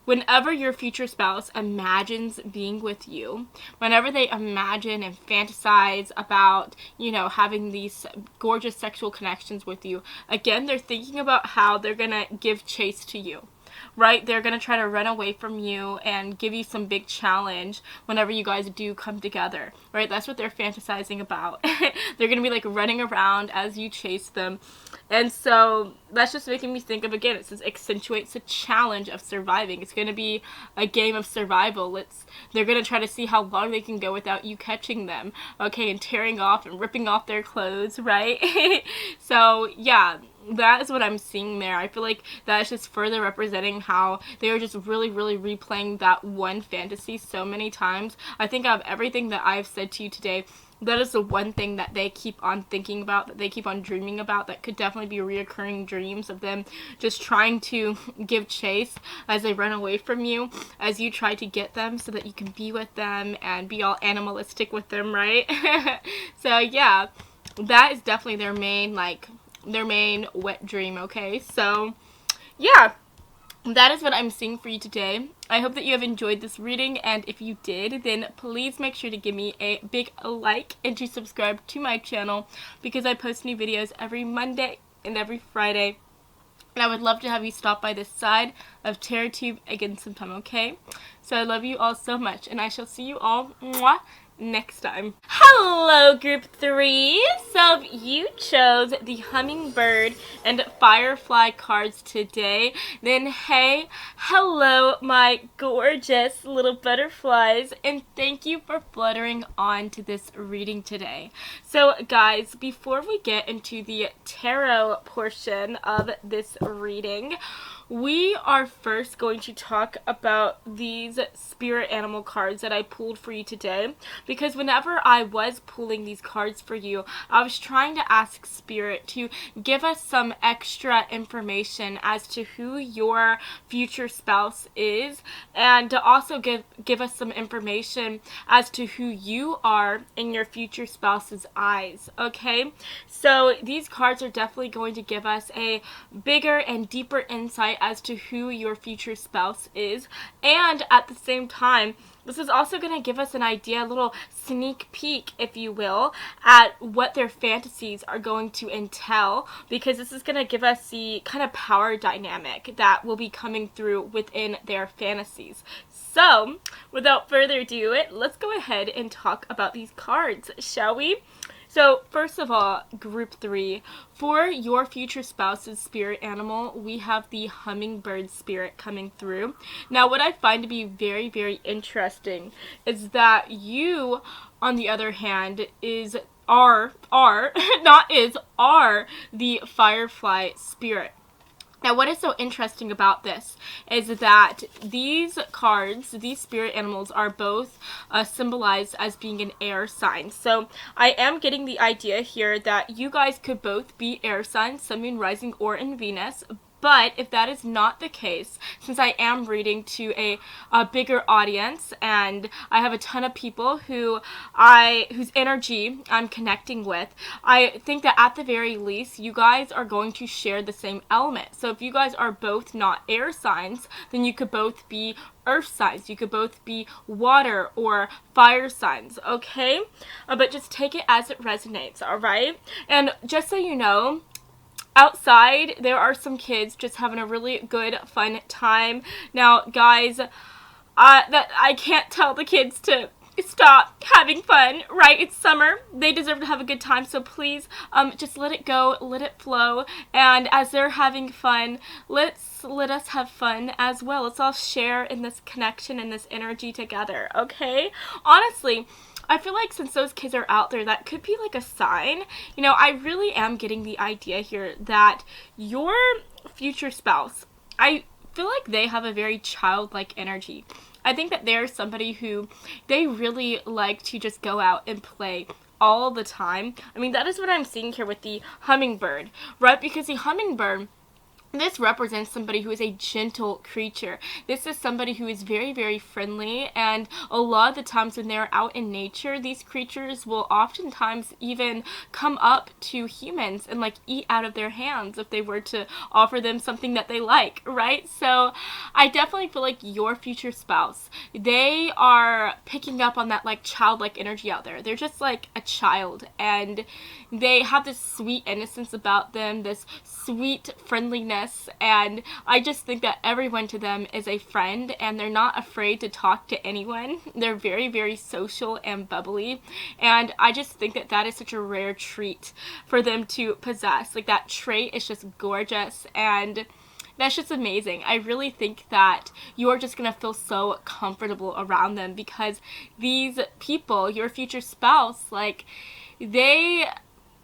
whenever your future spouse imagines being with you, whenever they imagine and fantasize about, you know, having these gorgeous sexual connections with you, again, they're thinking about how they're gonna give chase to you. Right? They're going to try to run away from you and give you some big challenge whenever you guys do come together. Right? That's what they're fantasizing about. They're going to be like running around as you chase them. And so that's just making me think of, again, it says accentuates the challenge of surviving. It's going to be a game of survival. They're going to try to see how long they can go without you catching them. Okay, and tearing off and ripping off their clothes, right? So, yeah. That is what I'm seeing there. I feel like that is just further representing how they are just really, really replaying that one fantasy so many times. I think out of everything that I've said to you today, that is the one thing that they keep on thinking about, that they keep on dreaming about, that could definitely be reoccurring dreams of them just trying to give chase as they run away from you, as you try to get them so that you can be with them and be all animalistic with them, right? So yeah, that is definitely their main wet dream, okay? So, yeah, that is what I'm seeing for you today. I hope that you have enjoyed this reading, and if you did, then please make sure to give me a big like and to subscribe to my channel because I post new videos every Monday and every Friday. And I would love to have you stop by this side of TerraTube again sometime, okay? So I love you all so much, and I shall see you all next time. Hello, group 3. So you chose the Hummingbird and Firefly cards today. Then hey, hello my gorgeous little butterflies, and thank you for fluttering on to this reading today. So guys, before we get into the tarot portion of this reading, we are first going to talk about these spirit animal cards that I pulled for you today, because whenever I was pulling these cards for you, I was trying to ask Spirit to give us some extra information as to who your future spouse is, and to also give us some information as to who you are in your future spouse's eyes, okay? So these cards are definitely going to give us a bigger and deeper insight as to who your future spouse is, and at the same time, this is also going to give us an idea, a little sneak peek, if you will, at what their fantasies are going to entail, because this is going to give us the kind of power dynamic that will be coming through within their fantasies. So, without further ado, let's go ahead and talk about these cards, shall we? So, first of all, group 3, for your future spouse's spirit animal, we have the hummingbird spirit coming through. Now, what I find to be very, very interesting is that you, on the other hand, are the firefly spirit. Now, what is so interesting about this is that these cards, these spirit animals, are both symbolized as being an air sign. So I am getting the idea here that you guys could both be air signs, Sun, Moon, Rising, or in Venus. But if that is not the case, since I am reading to a bigger audience, and I have a ton of people whose energy I'm connecting with, I think that at the very least, you guys are going to share the same element. So if you guys are both not air signs, then you could both be earth signs. You could both be water or fire signs, okay? But just take it as it resonates, all right? And just so you know, outside, there are some kids just having a really good, fun time. Now, guys, I can't tell the kids to stop having fun, right? It's summer. They deserve to have a good time, so please, just let it go, let it flow, and as they're having fun, let us have fun as well. Let's all share in this connection and this energy together, okay? Honestly, I feel like since those kids are out there, that could be like a sign. You know, I really am getting the idea here that your future spouse, I feel like they have a very childlike energy. I think that they're somebody who, they really like to just go out and play all the time. I mean, that is what I'm seeing here with the hummingbird, right? Because the hummingbird, this represents somebody who is a gentle creature. This is somebody who is very, very friendly, and a lot of the times when they're out in nature, these creatures will oftentimes even come up to humans and like eat out of their hands if they were to offer them something that they like, right? So I definitely feel like your future spouse, they are picking up on that like childlike energy out there. They're just like a child, and they have this sweet innocence about them, this sweet friendliness, and I just think that everyone to them is a friend, and they're not afraid to talk to anyone. They're very, very social and bubbly, and I just think that that is such a rare treat for them to possess. Like, that trait is just gorgeous, and that's just amazing. I really think that you're just going to feel so comfortable around them, because these people, your future spouse, like, they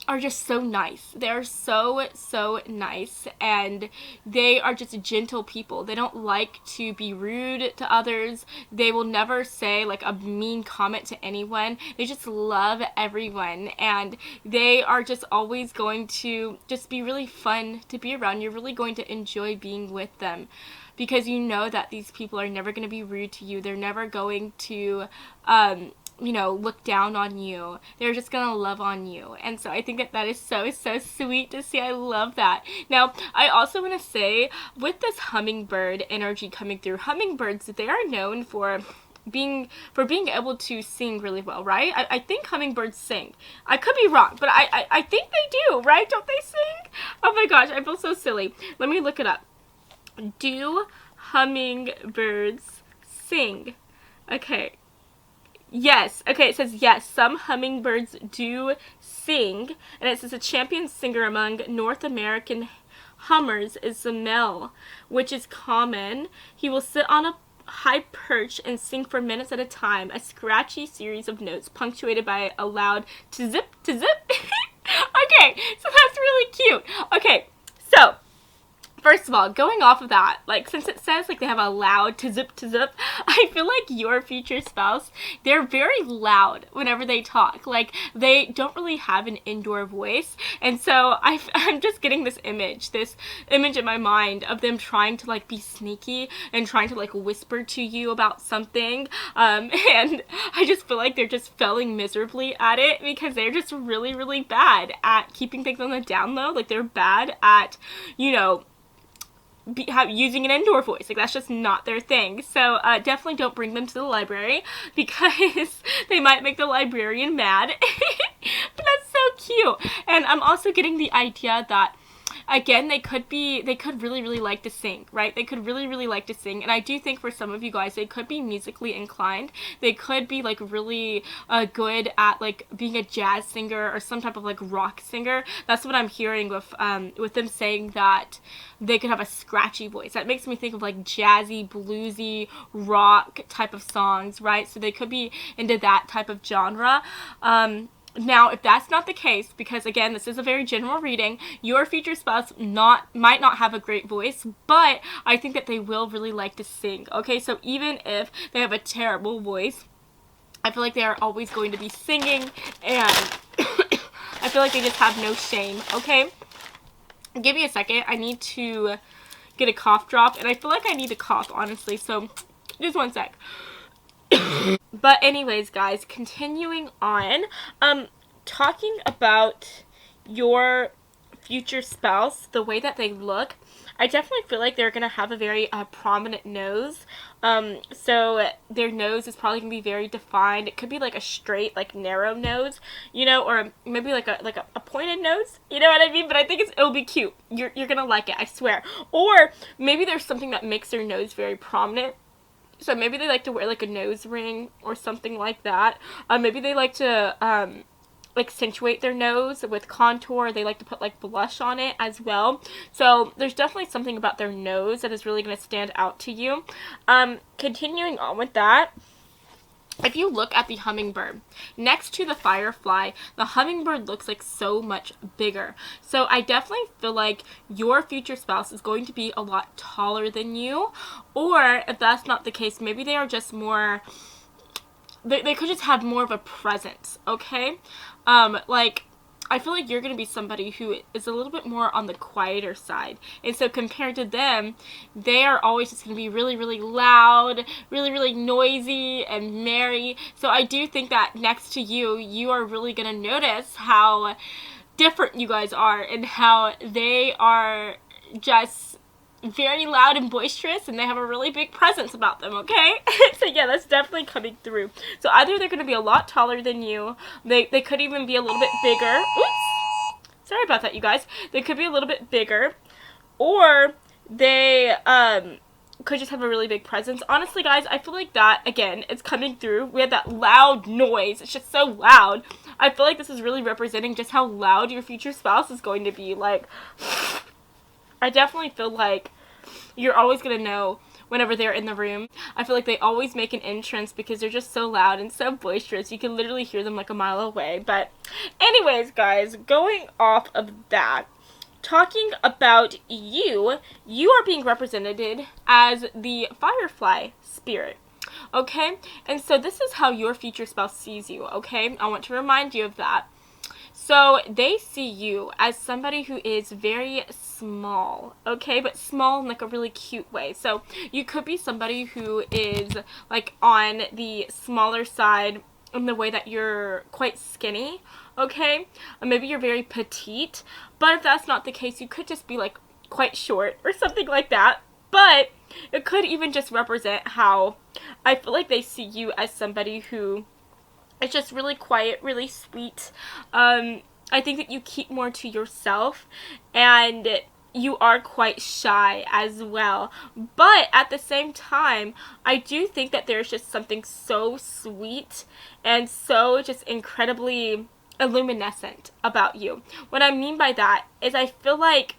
are just so nice. They're so, so nice, and they are just gentle people. They don't like to be rude to others. They will never say like a mean comment to anyone. They just love everyone, and they are just always going to just be really fun to be around. You're really going to enjoy being with them, because you know that these people are never going to be rude to you. They're never going to you know, look down on you. They're just gonna love on you. And so I think that that is so, so sweet to see. I love that. Now, I also want to say, with this hummingbird energy coming through, hummingbirds, they are known for being able to sing really well, right? I think hummingbirds sing. I could be wrong, but I think they do, right? Don't they sing? Oh my gosh, I feel so silly. Let me look it up. Do hummingbirds sing? Okay. Yes. Okay, it says yes. Some hummingbirds do sing, and it says a champion singer among North American hummers is the male, which is common. He will sit on a high perch and sing for minutes at a time, a scratchy series of notes punctuated by a loud to-zip, to-zip. Okay, so that's really cute. Okay, so first of all, going off of that, like, since it says, like, they have a loud to-zip, I feel like your future spouse, they're very loud whenever they talk. Like, they don't really have an indoor voice, and so I'm just getting this image in my mind of them trying to, like, be sneaky and trying to, like, whisper to you about something, and I just feel like they're just failing miserably at it because they're just really, really bad at keeping things on the down low. Like, they're bad at, you know, using an indoor voice. Like, that's just not their thing. So definitely don't bring them to the library because they might make the librarian mad. But that's so cute. And I'm also getting the idea that, again, they could really, really like to sing, right? They could really, really like to sing. And I do think for some of you guys, they could be musically inclined. They could be, like, really good at, like, being a jazz singer or some type of, like, rock singer. That's what I'm hearing with them saying that they could have a scratchy voice. That makes me think of, like, jazzy, bluesy, rock type of songs, right? So they could be into that type of genre. Now, if that's not the case, because again, this is a very general reading, your future spouse might not have a great voice, but I think that they will really like to sing, okay? So even if they have a terrible voice, I feel like they are always going to be singing, and I feel like they just have no shame, okay? Give me a second. I need to get a cough drop, and I feel like I need to cough, honestly, so just one sec. But anyways, guys, continuing on, talking about your future spouse, the way that they look, I definitely feel like they're going to have a very prominent nose. So their nose is probably going to be very defined. It could be like a straight, like narrow nose, you know, or maybe like a pointed nose, you know what I mean? But I think it'll be cute. You're going to like it, I swear. Or maybe there's something that makes their nose very prominent. So maybe they like to wear, like, a nose ring or something like that. Maybe they like to accentuate their nose with contour. They like to put, like, blush on it as well. So there's definitely something about their nose that is really going to stand out to you. Continuing on with that, if you look at the hummingbird, next to the firefly, the hummingbird looks like so much bigger. So I definitely feel like your future spouse is going to be a lot taller than you. Or if that's not the case, maybe they are just more, they could just have more of a presence, okay? Like, I feel like you're going to be somebody who is a little bit more on the quieter side. And so compared to them, they are always just going to be really, really loud, really, really noisy and merry. So I do think that next to you, you are really going to notice how different you guys are and how they are just very loud and boisterous, and they have a really big presence about them, okay? So yeah, that's definitely coming through. So either they're going to be a lot taller than you, they could even be a little bit bigger. Oops! Sorry about that, you guys. They could be a little bit bigger, or they could just have a really big presence. Honestly, guys, I feel like that, again, it's coming through. We have that loud noise. It's just so loud. I feel like this is really representing just how loud your future spouse is going to be. Like, I definitely feel like you're always going to know whenever they're in the room. I feel like they always make an entrance because they're just so loud and so boisterous. You can literally hear them like a mile away. But anyways, guys, going off of that, talking about you are being represented as the firefly spirit. Okay? And so this is how your future spouse sees you, okay? I want to remind you of that. So they see you as somebody who is very small, okay, but small in like a really cute way. So you could be somebody who is like on the smaller side in the way that you're quite skinny, okay, or maybe you're very petite, but if that's not the case, you could just be like quite short or something like that. But it could even just represent how I feel like they see you as somebody who is just really quiet, really sweet. I think that you keep more to yourself, and you are quite shy as well. But at the same time, I do think that there's just something so sweet and so just incredibly illuminescent about you. What I mean by that is I feel like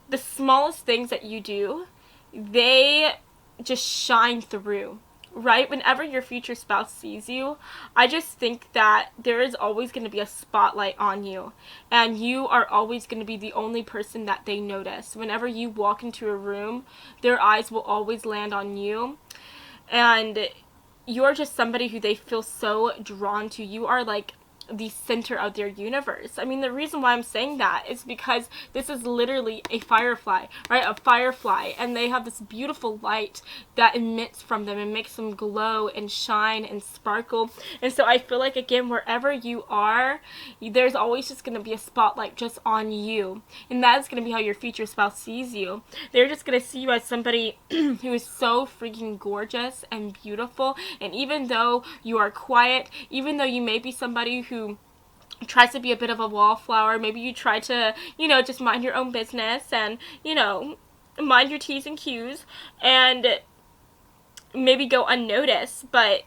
the smallest things that you do, they just shine through, right? Whenever your future spouse sees you, I just think that there is always going to be a spotlight on you, and you are always going to be the only person that they notice. Whenever you walk into a room, their eyes will always land on you, and you're just somebody who they feel so drawn to. You are like the center of their universe. I mean, the reason why I'm saying that is because this is literally a firefly, right? A firefly, and they have this beautiful light that emits from them and makes them glow and shine and sparkle. And so I feel like, again, wherever you are, there's always just going to be a spotlight just on you, and that is going to be how your future spouse sees you. They're just going to see you as somebody who is so freaking gorgeous and beautiful. And even though you are quiet, even though you may be somebody who tries to be a bit of a wallflower, maybe you try to, just mind your own business and, mind your T's and Q's and maybe go unnoticed, but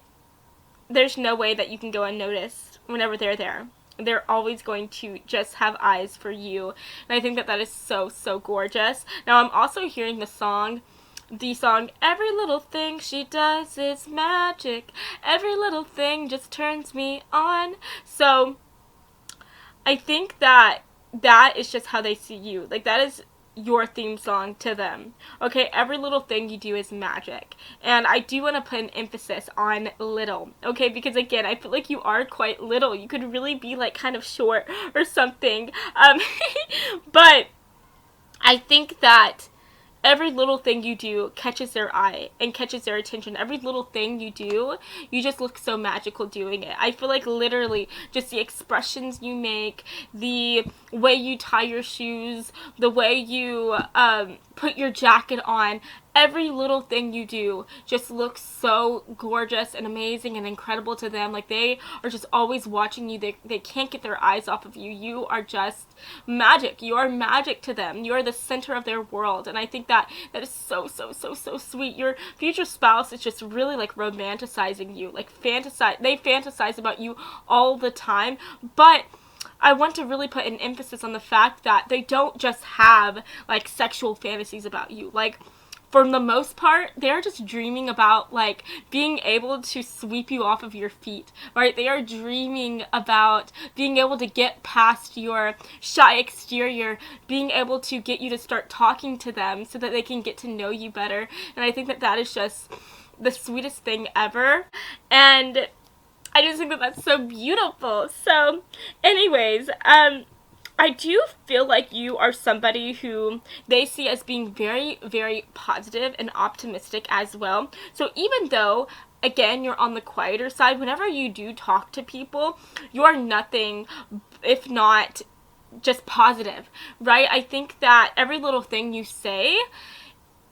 there's no way that you can go unnoticed whenever they're there. They're always going to just have eyes for you, and I think that that is so, so gorgeous. Now, I'm also hearing the song, every little thing she does is magic, every little thing just turns me on. So I think that that is just how they see you. Like, that is your theme song to them. Okay, every little thing you do is magic. And I do want to put an emphasis on little, okay, because again, I feel like you are quite little. You could really be like kind of short or something. But I think that every little thing you do catches their eye and catches their attention. Every little thing you do, you just look so magical doing it. I feel like literally just the expressions you make, the way you tie your shoes, the way you put your jacket on, every little thing you do just looks so gorgeous and amazing and incredible to them. Like, they are just always watching you. They can't get their eyes off of you. You are just magic. You are magic to them. You are the center of their world. And I think that is so, so, so, so sweet. Your future spouse is just really like romanticizing you. Like, they fantasize about you all the time. But I want to really put an emphasis on the fact that they don't just have like sexual fantasies about you. Like, for the most part, they're just dreaming about, like, being able to sweep you off of your feet, right? They are dreaming about being able to get past your shy exterior, being able to get you to start talking to them so that they can get to know you better. And I think that that is just the sweetest thing ever. And I just think that that's so beautiful. So, anyways, I do feel like you are somebody who they see as being very, very positive and optimistic as well. So even though, again, you're on the quieter side, whenever you do talk to people, you are nothing if not just positive, right? I think that every little thing you say,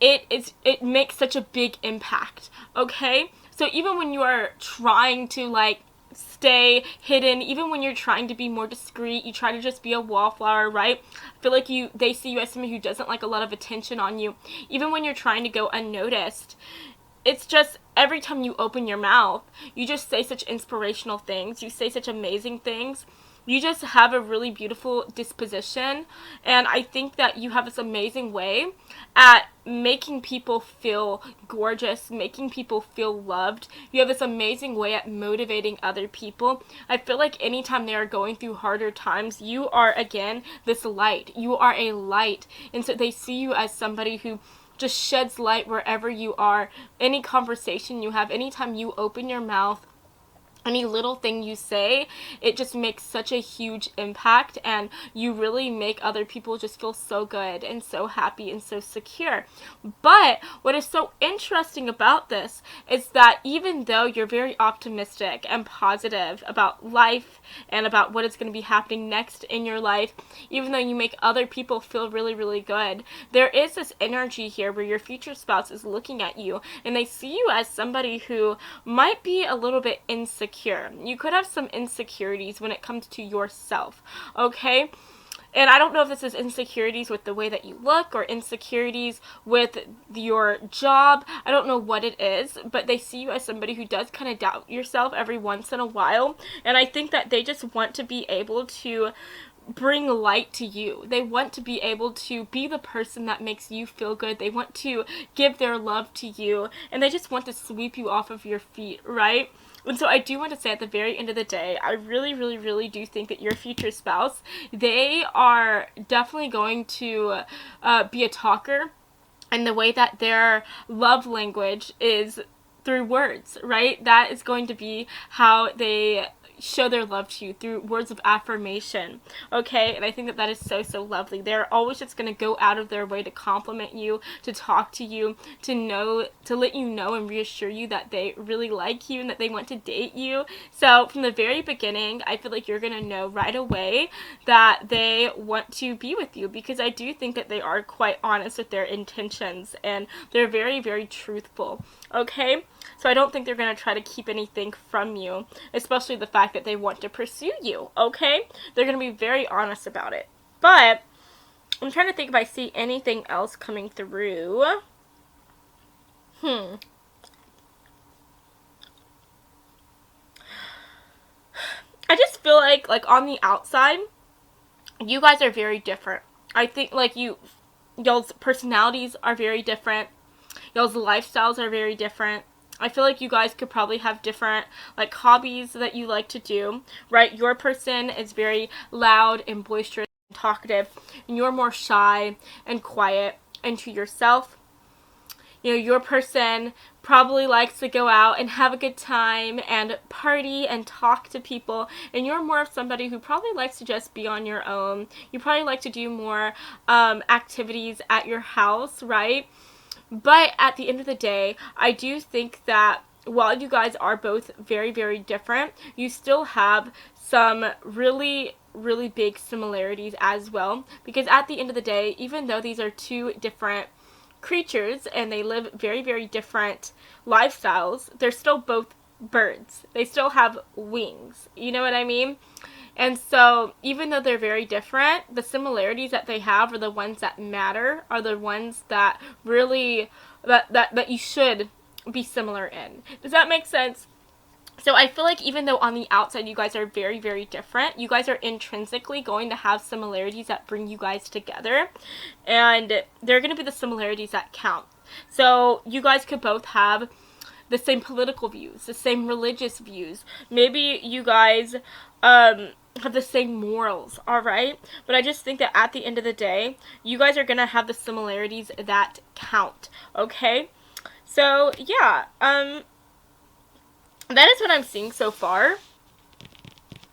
it makes such a big impact, okay? So even when you are trying to, like, stay hidden, even when you're trying to be more discreet, you try to just be a wallflower, right? I feel like they see you as someone who doesn't like a lot of attention on you. Even when you're trying to go unnoticed, it's just every time you open your mouth, you just say such inspirational things. You say such amazing things. You just have a really beautiful disposition, and I think that you have this amazing way at making people feel gorgeous, making people feel loved. You have this amazing way at motivating other people. I feel like anytime they are going through harder times, you are, again, this light. You are a light, and so they see you as somebody who just sheds light wherever you are. Any conversation you have, anytime you open your mouth, any little thing you say, it just makes such a huge impact, and you really make other people just feel so good and so happy and so secure. But what is so interesting about this is that even though you're very optimistic and positive about life and about what is going to be happening next in your life, even though you make other people feel really, really good, there is this energy here where your future spouse is looking at you and they see you as somebody who might be a little bit insecure. You could have some insecurities when it comes to yourself, okay? And I don't know if this is insecurities with the way that you look or insecurities with your job. I don't know what it is, but they see you as somebody who does kind of doubt yourself every once in a while. And I think that they just want to be able to bring light to you. They want to be able to be the person that makes you feel good. They want to give their love to you, and they just want to sweep you off of your feet, right? And so I do want to say at the very end of the day, I really, really, really do think that your future spouse, they are definitely going to be a talker, and the way that their love language is through words, right? That is going to be how they show their love to you, through words of affirmation, okay? And I think that that is so, so lovely. They're always just going to go out of their way to compliment you, to talk to you, to let you know and reassure you that they really like you and that they want to date you. So from the very beginning, I feel like you're going to know right away that they want to be with you, because I do think that they are quite honest with their intentions and they're very, very truthful, okay? So I don't think they're going to try to keep anything from you, especially the fact that they want to pursue you, okay? They're going to be very honest about it. But I'm trying to think if I see anything else coming through. I just feel like on the outside, you guys are very different. I think like y'all's personalities are very different. Y'all's lifestyles are very different. I feel like you guys could probably have different like hobbies that you like to do, right? Your person is very loud and boisterous and talkative, and you're more shy and quiet and to yourself. You know, your person probably likes to go out and have a good time and party and talk to people, and you're more of somebody who probably likes to just be on your own. You probably like to do more activities at your house, right? But at the end of the day, I do think that while you guys are both very, very different, you still have some really, really big similarities as well. Because at the end of the day, even though these are two different creatures and they live very, very different lifestyles, they're still both birds. They still have wings. You know what I mean? And so, even though they're very different, the similarities that they have are the ones that matter, are the ones that really, that you should be similar in. Does that make sense? So I feel like even though on the outside you guys are very, very different, you guys are intrinsically going to have similarities that bring you guys together. And they're going to be the similarities that count. So you guys could both have the same political views, the same religious views. Maybe you guys have the same morals, alright? But I just think that at the end of the day, you guys are going to have the similarities that count, okay? So, yeah, that is what I'm seeing so far.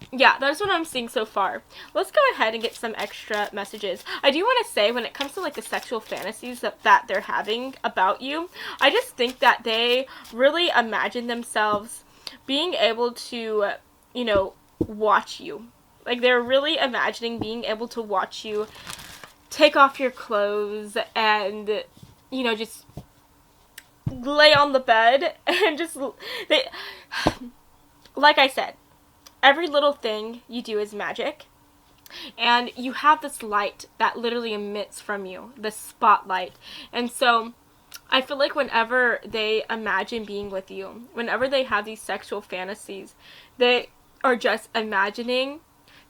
Yeah, that's what I'm seeing so far. Let's go ahead and get some extra messages. I do want to say, when it comes to like the sexual fantasies that they're having about you, I just think that they really imagine themselves being able to, you know, watch you. Like, they're really imagining being able to watch you take off your clothes and, you know, just lay on the bed and just, like I said, every little thing you do is magic, and you have this light that literally emits from you, the spotlight. And so I feel like whenever they imagine being with you, whenever they have these sexual fantasies, they are just imagining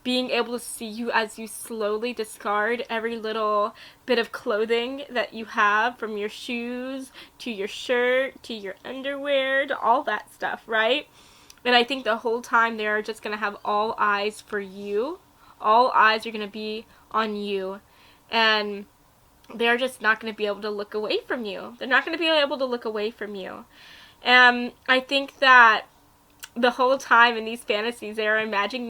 being able to see you as you slowly discard every little bit of clothing that you have, from your shoes to your shirt to your underwear to all that stuff, right? And I think the whole time they're just going to have all eyes for you. All eyes are going to be on you. And they're just not going to be able to look away from you. They're not going to be able to look away from you. And I think that the whole time in these fantasies, they are imagining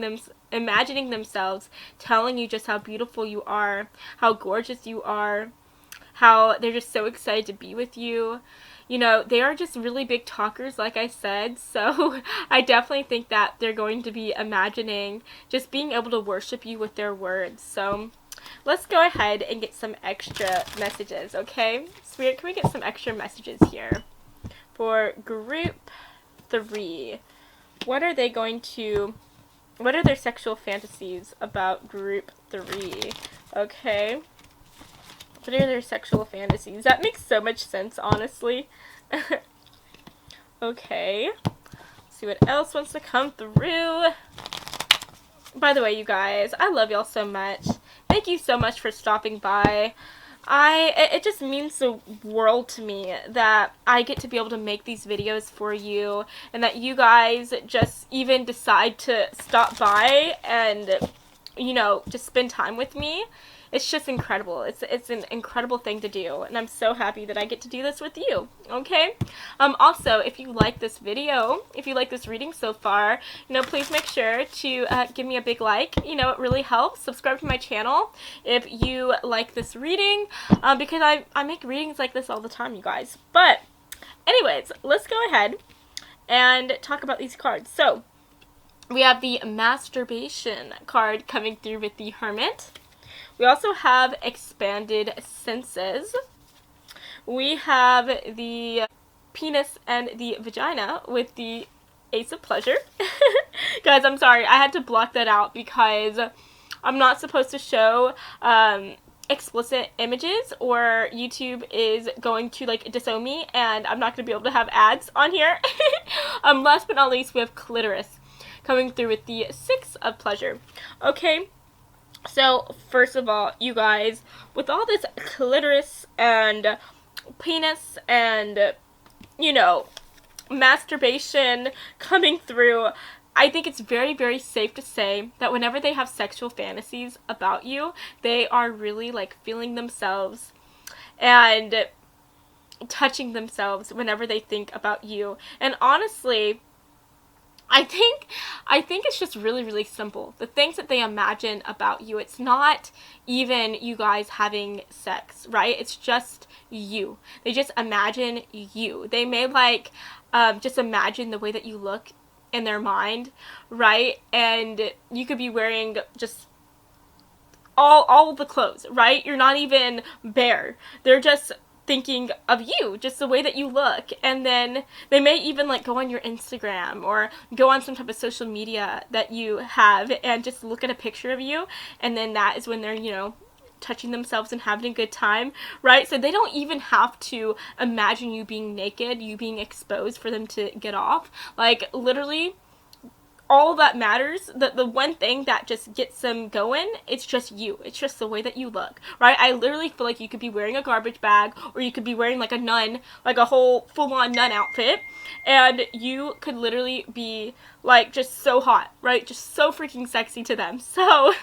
themselves telling you just how beautiful you are, how gorgeous you are, how they're just so excited to be with you. You know, they are just really big talkers, like I said, so I definitely think that they're going to be imagining just being able to worship you with their words. So let's go ahead and get some extra messages, okay? Spirit, can we get some extra messages here for group 3? What are their sexual fantasies about group 3? Okay. What are their sexual fantasies? That makes so much sense, honestly. Okay. Let's see what else wants to come through. By the way, you guys, I love y'all so much. Thank you so much for stopping by. It just means the world to me that I get to be able to make these videos for you, and that you guys just even decide to stop by and, you know, just spend time with me. It's just incredible. It's an incredible thing to do, and I'm so happy that I get to do this with you, okay? Also, if you like this video, if you like this reading so far, you know, please make sure to give me a big like. You know, it really helps. Subscribe to my channel if you like this reading, because I make readings like this all the time, you guys. But anyways, let's go ahead and talk about these cards. So, we have the Masturbation card coming through with the Hermit. We also have Expanded Senses. We have the Penis and the Vagina with the Ace of Pleasure. Guys, I'm sorry. I had to block that out because I'm not supposed to show explicit images, or YouTube is going to, like, disown me, and I'm not going to be able to have ads on here. Last but not least, we have Clitoris coming through with the Six of Pleasure. Okay. So, first of all, you guys, with all this clitoris and penis and, you know, masturbation coming through, I think it's very, very safe to say that whenever they have sexual fantasies about you, they are really, like, feeling themselves and touching themselves whenever they think about you. And honestly, I think it's just really, really simple. The things that they imagine about you, it's not even you guys having sex, right? It's just you. They just imagine you. They may, like, just imagine the way that you look in their mind, right? And you could be wearing just all the clothes, right? You're not even bare. They're just thinking of you, just the way that you look. And then they may even, like, go on your Instagram or go on some type of social media that you have and just look at a picture of you, and then that is when they're, you know, touching themselves and having a good time, right? So they don't even have to imagine you being naked, you being exposed for them to get off. Like, literally, all that matters, the one thing that just gets them going, it's just you. It's just the way that you look, right? I literally feel like you could be wearing a garbage bag, or you could be wearing, like, a nun, like a whole full-on nun outfit, and you could literally be, like, just so hot, right? Just so freaking sexy to them. So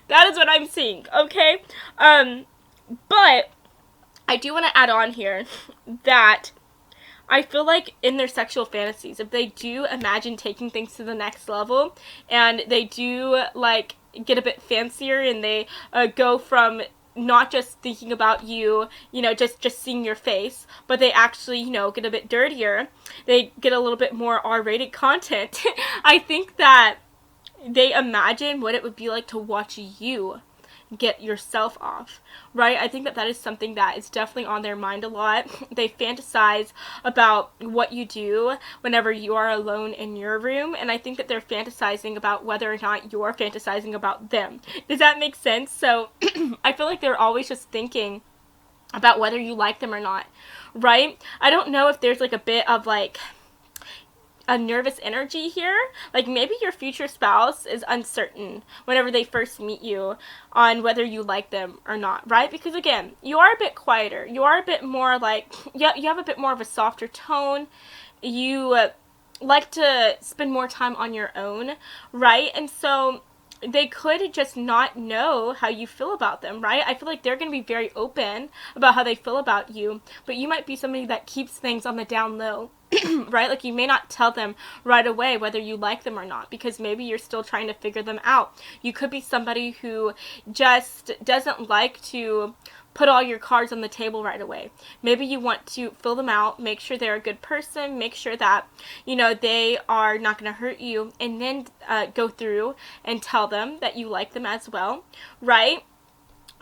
that is what I'm seeing, okay? But I do want to add on here that I feel like in their sexual fantasies, if they do imagine taking things to the next level, and they do, like, get a bit fancier, and they go from not just thinking about you, you know, just seeing your face, but they actually, you know, get a bit dirtier, they get a little bit more R-rated content, I think that they imagine what it would be like to watch you get yourself off, right? I think that that is something that is definitely on their mind a lot. They fantasize about what you do whenever you are alone in your room, and I think that they're fantasizing about whether or not you're fantasizing about them. Does that make sense? So I feel like they're always just thinking about whether you like them or not, right? I don't know if there's, like, a bit of, like, a nervous energy here. Like, maybe your future spouse is uncertain whenever they first meet you on whether you like them or not, right? Because, again, you are a bit quieter. You are a bit more, like, you have a bit more of a softer tone. You like to spend more time on your own, right? And so they could just not know how you feel about them, right? I feel like they're going to be very open about how they feel about you, but you might be somebody that keeps things on the down low. right? Like, you may not tell them right away whether you like them or not, because maybe you're still trying to figure them out. You could be somebody who just doesn't like to put all your cards on the table right away. Maybe you want to fill them out, make sure they're a good person, make sure that, you know, they are not going to hurt you, and then go through and tell them that you like them as well, right?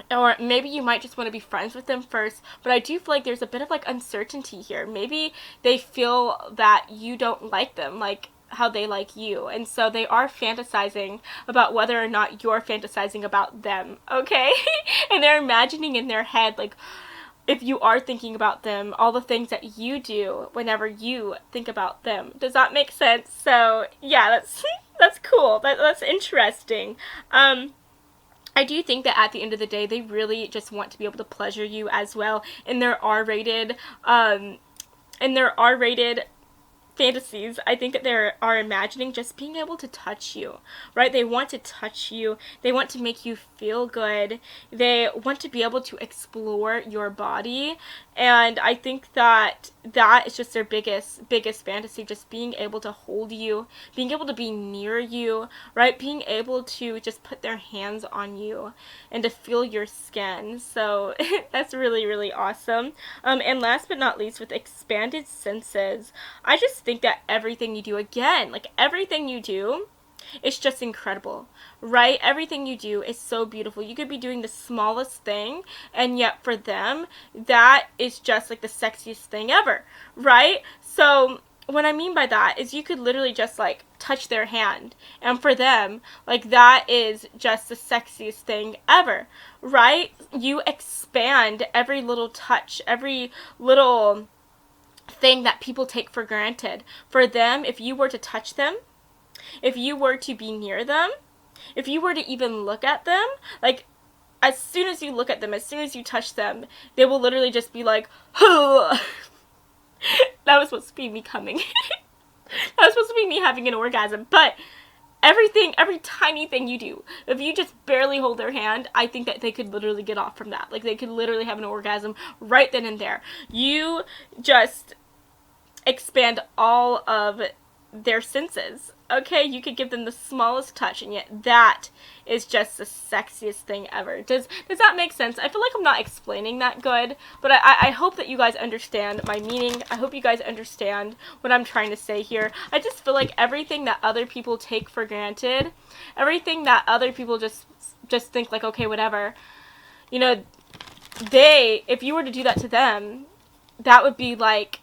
Or maybe you might just want to be friends with them first, but I do feel like there's a bit of like uncertainty here. Maybe they feel that you don't like them like how they like you, and so they are fantasizing about whether or not you're fantasizing about them, okay? And they're imagining in their head, like, if you are thinking about them, all the things that you do whenever you think about them. Does that make sense? So yeah, that's cool. That's interesting. I do think that at the end of the day, they really just want to be able to pleasure you as well in their R-rated fantasies. I think that they are imagining just being able to touch you, right? They want to touch you. They want to make you feel good. They want to be able to explore your body. And I think that that is just their biggest fantasy, just being able to hold you, being able to be near you, right? Being able to just put their hands on you and to feel your skin. So that's really, really awesome. And last but not least, with expanded senses, I just think that everything you do, again, like everything you do, it's just incredible, right? Everything you do is so beautiful. You could be doing the smallest thing, and yet for them, that is just like the sexiest thing ever, right? So what I mean by that is you could literally just like touch their hand, and for them, like, that is just the sexiest thing ever, right? You expand every little touch, every little thing that people take for granted. For them, if you were to touch them, if you were to be near them, if you were to even look at them, like, as soon as you look at them, as soon as you touch them, they will literally just be like, oh. That was supposed to be me coming. That was supposed to be me having an orgasm. But everything, every tiny thing you do, if you just barely hold their hand, I think that they could literally get off from that. Like, they could literally have an orgasm right then and there. You just expand all of their senses, okay? You could give them the smallest touch, and yet that is just the sexiest thing ever. Does that make sense? I feel like I'm not explaining that good, but I hope that you guys understand my meaning. I hope you guys understand what I'm trying to say here. I just feel like everything that other people take for granted, everything that other people just think like, okay, whatever, you know, if you were to do that to them, that would be like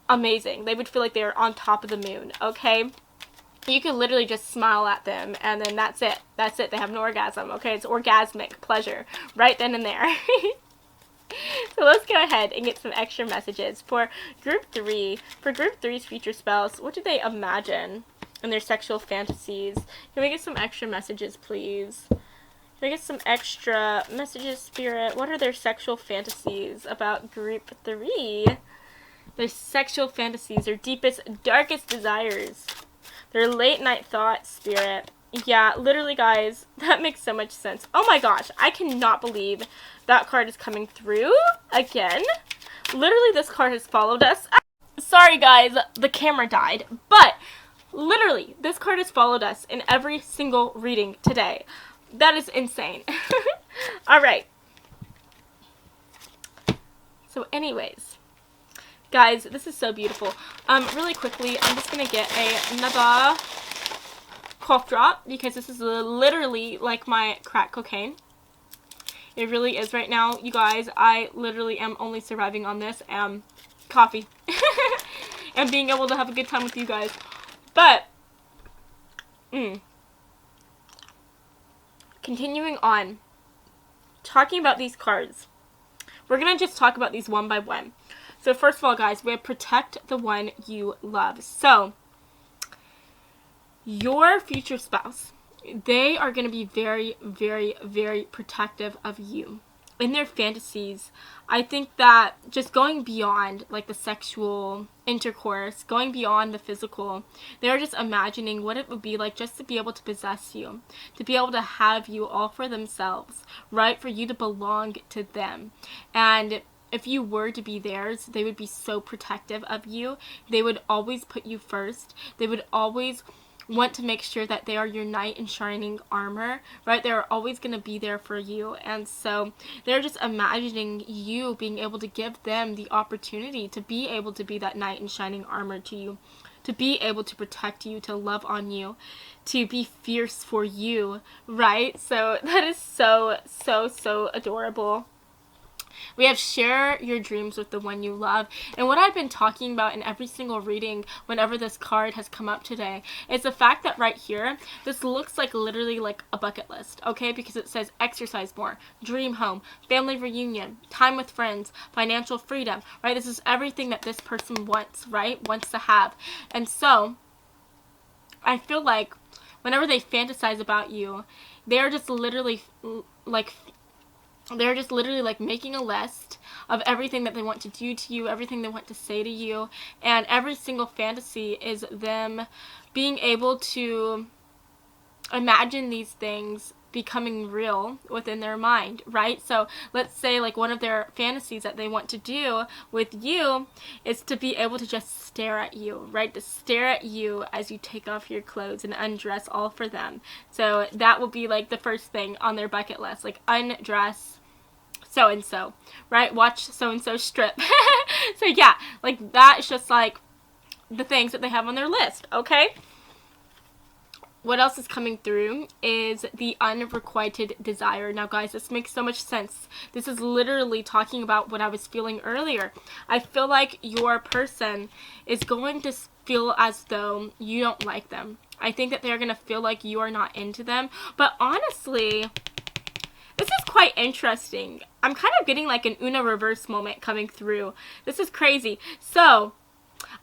amazing. They would feel like they were on top of the moon, okay? You could literally just smile at them, and then that's it. That's it. They have an orgasm, okay? It's orgasmic pleasure right then and there. So let's go ahead and get some extra messages for group 3. For group 3's future spouse, what do they imagine in their sexual fantasies? Can we get some extra messages, please? Can we get some extra messages, Spirit? What are their sexual fantasies about group 3? Their sexual fantasies, their deepest, darkest desires, their late night thoughts, Spirit. Yeah, literally, guys, that makes so much sense. Oh my gosh, I cannot believe that card is coming through again. Literally, this card has followed us. Sorry, guys, the camera died, but literally, this card has followed us in every single reading today. That is insane. All right. So anyways, guys, this is so beautiful. Really quickly, I'm just going to get another cough drop, because this is literally like my crack cocaine. It really is right now, you guys. I literally am only surviving on this and coffee. And being able to have a good time with you guys. But, continuing on, talking about these cards. We're going to just talk about these one by one. So first of all, guys, we have protect the one you love. So, your future spouse, they are going to be very, very, very protective of you. In their fantasies, I think that just going beyond, like, the sexual intercourse, going beyond the physical, they're just imagining what it would be like just to be able to possess you, to be able to have you all for themselves, right? For you to belong to them. And if you were to be theirs, they would be so protective of you. They would always put you first. They would always want to make sure that they are your knight in shining armor, right? They're always going to be there for you. And so they're just imagining you being able to give them the opportunity to be able to be that knight in shining armor to you, to be able to protect you, to love on you, to be fierce for you, right? So that is so, so, so adorable. We have share your dreams with the one you love. And what I've been talking about in every single reading whenever this card has come up today is the fact that right here, this looks like literally like a bucket list, okay? Because it says exercise more, dream home, family reunion, time with friends, financial freedom, right? This is everything that this person wants, right? Wants to have. And so I feel like whenever they fantasize about you, they're just literally like making a list of everything that they want to do to you, everything they want to say to you, and every single fantasy is them being able to imagine these things becoming real within their mind, right? So let's say like one of their fantasies that they want to do with you is to be able to just stare at you, right? To stare at you as you take off your clothes and undress all for them. So that will be like the first thing on their bucket list, like undress so-and-so, right? Watch so-and-so strip. So yeah, like that's just like the things that they have on their list, okay? What else is coming through is the unrequited desire. Now, guys, this makes so much sense. This is literally talking about what I was feeling earlier. I feel like your person is going to feel as though you don't like them. I think that they're going to feel like you are not into them. But honestly, this is quite interesting. I'm kind of getting like an Una reverse moment coming through. This is crazy. So,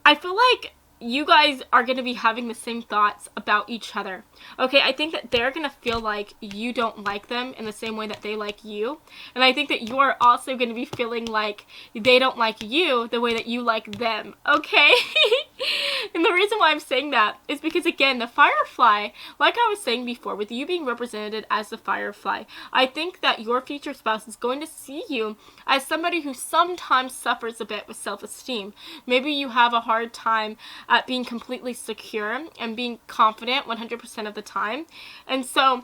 I feel like you guys are going to be having the same thoughts about each other. Okay, I think that they're going to feel like you don't like them in the same way that they like you. And I think that you are also going to be feeling like they don't like you the way that you like them. Okay? And the reason why I'm saying that is because, again, the firefly, like I was saying before, with you being represented as the firefly, I think that your future spouse is going to see you as somebody who sometimes suffers a bit with self-esteem. Maybe you have a hard time at being completely secure and being confident 100% of the time. And so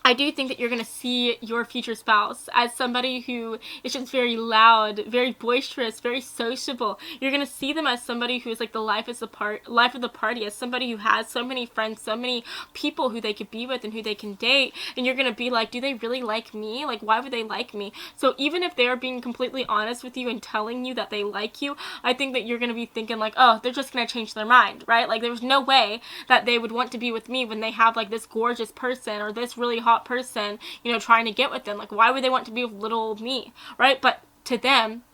I do think that you're going to see your future spouse as somebody who is just very loud, very boisterous, very sociable. You're going to see them as somebody who is like the life of the party, as somebody who has so many friends, so many people who they could be with and who they can date. And you're going to be like, do they really like me? Like, why would they like me? So even if they're being completely honest with you and telling you that they like you, I think that you're going to be thinking like, oh, they're just going to change their mind, right? Like, there's no way that they would want to be with me when they have like this gorgeous person or this really hot person, you know, trying to get with them. Like, why would they want to be with little old me, right? But to them,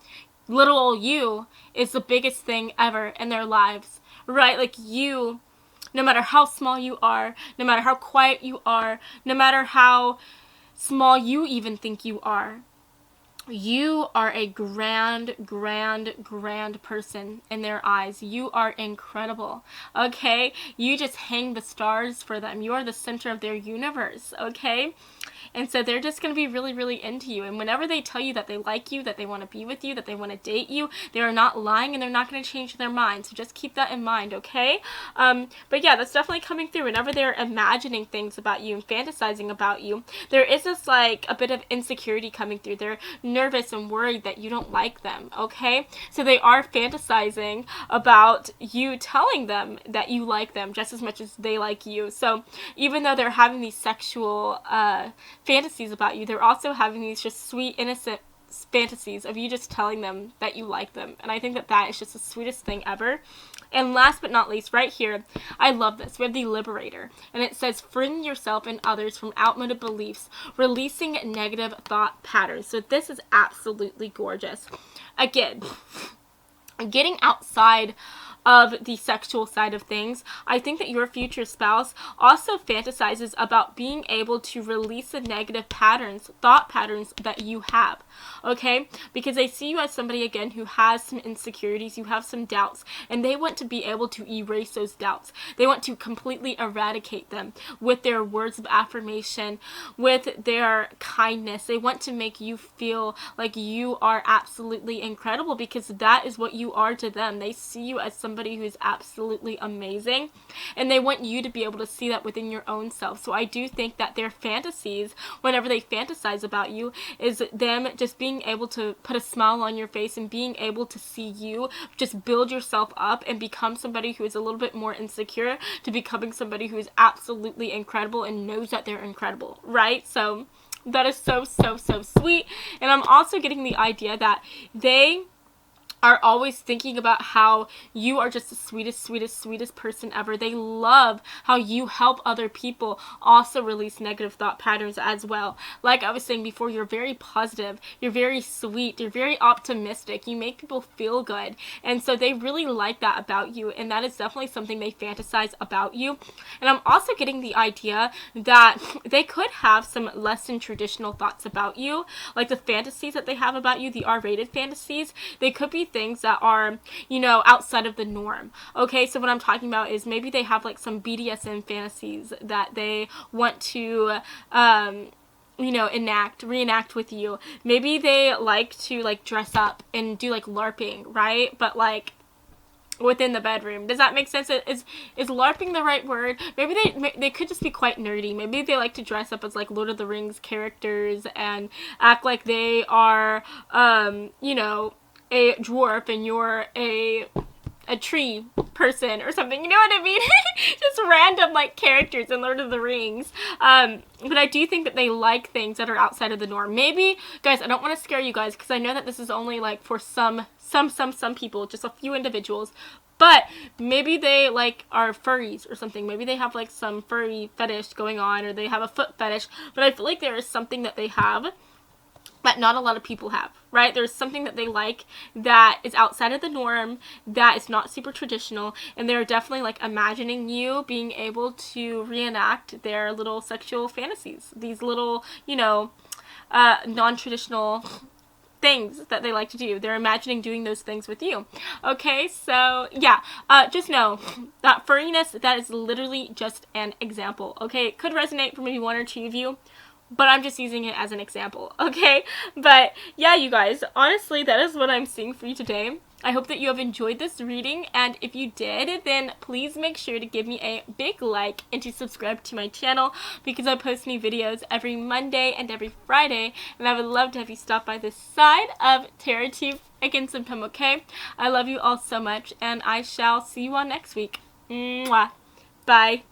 little old you is the biggest thing ever in their lives, right? Like, you, no matter how small you are, no matter how quiet you are, no matter how small you even think you are, you are a grand person in their eyes. You are incredible, okay? You just hang the stars for them. You are the center of their universe, okay? And so they're just going to be really, really into you. And whenever they tell you that they like you, that they want to be with you, that they want to date you, they are not lying and they're not going to change their mind. So just keep that in mind, okay? But yeah, that's definitely coming through. Whenever they're imagining things about you and fantasizing about you, there is this like a bit of insecurity coming through. They're nervous and worried that you don't like them, okay? So they are fantasizing about you telling them that you like them just as much as they like you. So even though they're having these sexual fantasies about you, they're also having these just sweet, innocent fantasies of you just telling them that you like them. And I think that that is just the sweetest thing ever. And last but not least, right here, I love this. We have the Liberator. And it says, freeing yourself and others from outmoded beliefs, releasing negative thought patterns. So this is absolutely gorgeous. Again, getting outside of the sexual side of things, I think that your future spouse also fantasizes about being able to release the negative patterns, thought patterns that you have, okay? Because they see you as somebody, again, who has some insecurities, you have some doubts, and they want to be able to erase those doubts. They want to completely eradicate them with their words of affirmation, with their kindness. They want to make you feel like you are absolutely incredible, because that is what you are to them. They see you as somebody who is absolutely amazing, and they want you to be able to see that within your own self. So I do think that their fantasies, whenever they fantasize about you, is them just being able to put a smile on your face and being able to see you just build yourself up and become somebody who is a little bit more insecure to becoming somebody who is absolutely incredible and knows that they're incredible, right? So that is so, so, so sweet. And I'm also getting the idea that they are always thinking about how you are just the sweetest, sweetest, sweetest person ever. They love how you help other people also release negative thought patterns as well. Like I was saying before, you're very positive, you're very sweet, you're very optimistic, you make people feel good. And so they really like that about you, and that is definitely something they fantasize about you. And I'm also getting the idea that they could have some less than traditional thoughts about you, like the fantasies that they have about you, the R-rated fantasies. They could be things that are, you know, outside of the norm. Okay, so what I'm talking about is maybe they have like some BDSM fantasies that they want to you know, reenact with you. Maybe they like to like dress up and do like LARPing, right? But like within the bedroom. Does that make sense? Is LARPing the right word? Maybe they could just be quite nerdy. Maybe they like to dress up as like Lord of the Rings characters and act like they are you know, a dwarf and you're a tree person or something, you know what I mean? Just random like characters in Lord of the Rings. But I do think that they like things that are outside of the norm. Maybe, guys, I don't want to scare you guys because I know that this is only like for some people, just a few individuals. But maybe they like are furries or something. Maybe they have like some furry fetish going on, or they have a foot fetish. But I feel like there is something that they have that not a lot of people have, right? There's something that they like that is outside of the norm, that is not super traditional, and they're definitely like imagining you being able to reenact their little sexual fantasies, these little, you know, non-traditional things that they like to do. They're imagining doing those things with you. Okay, so yeah, just know that furriness, that is literally just an example. Okay, it could resonate for maybe one or two of you, but I'm just using it as an example, okay? But yeah, you guys, honestly, that is what I'm seeing for you today. I hope that you have enjoyed this reading, and if you did, then please make sure to give me a big like and to subscribe to my channel, because I post new videos every Monday and every Friday, and I would love to have you stop by this side of TerraTube again sometime, okay? I love you all so much, and I shall see you all next week. Mwah. Bye.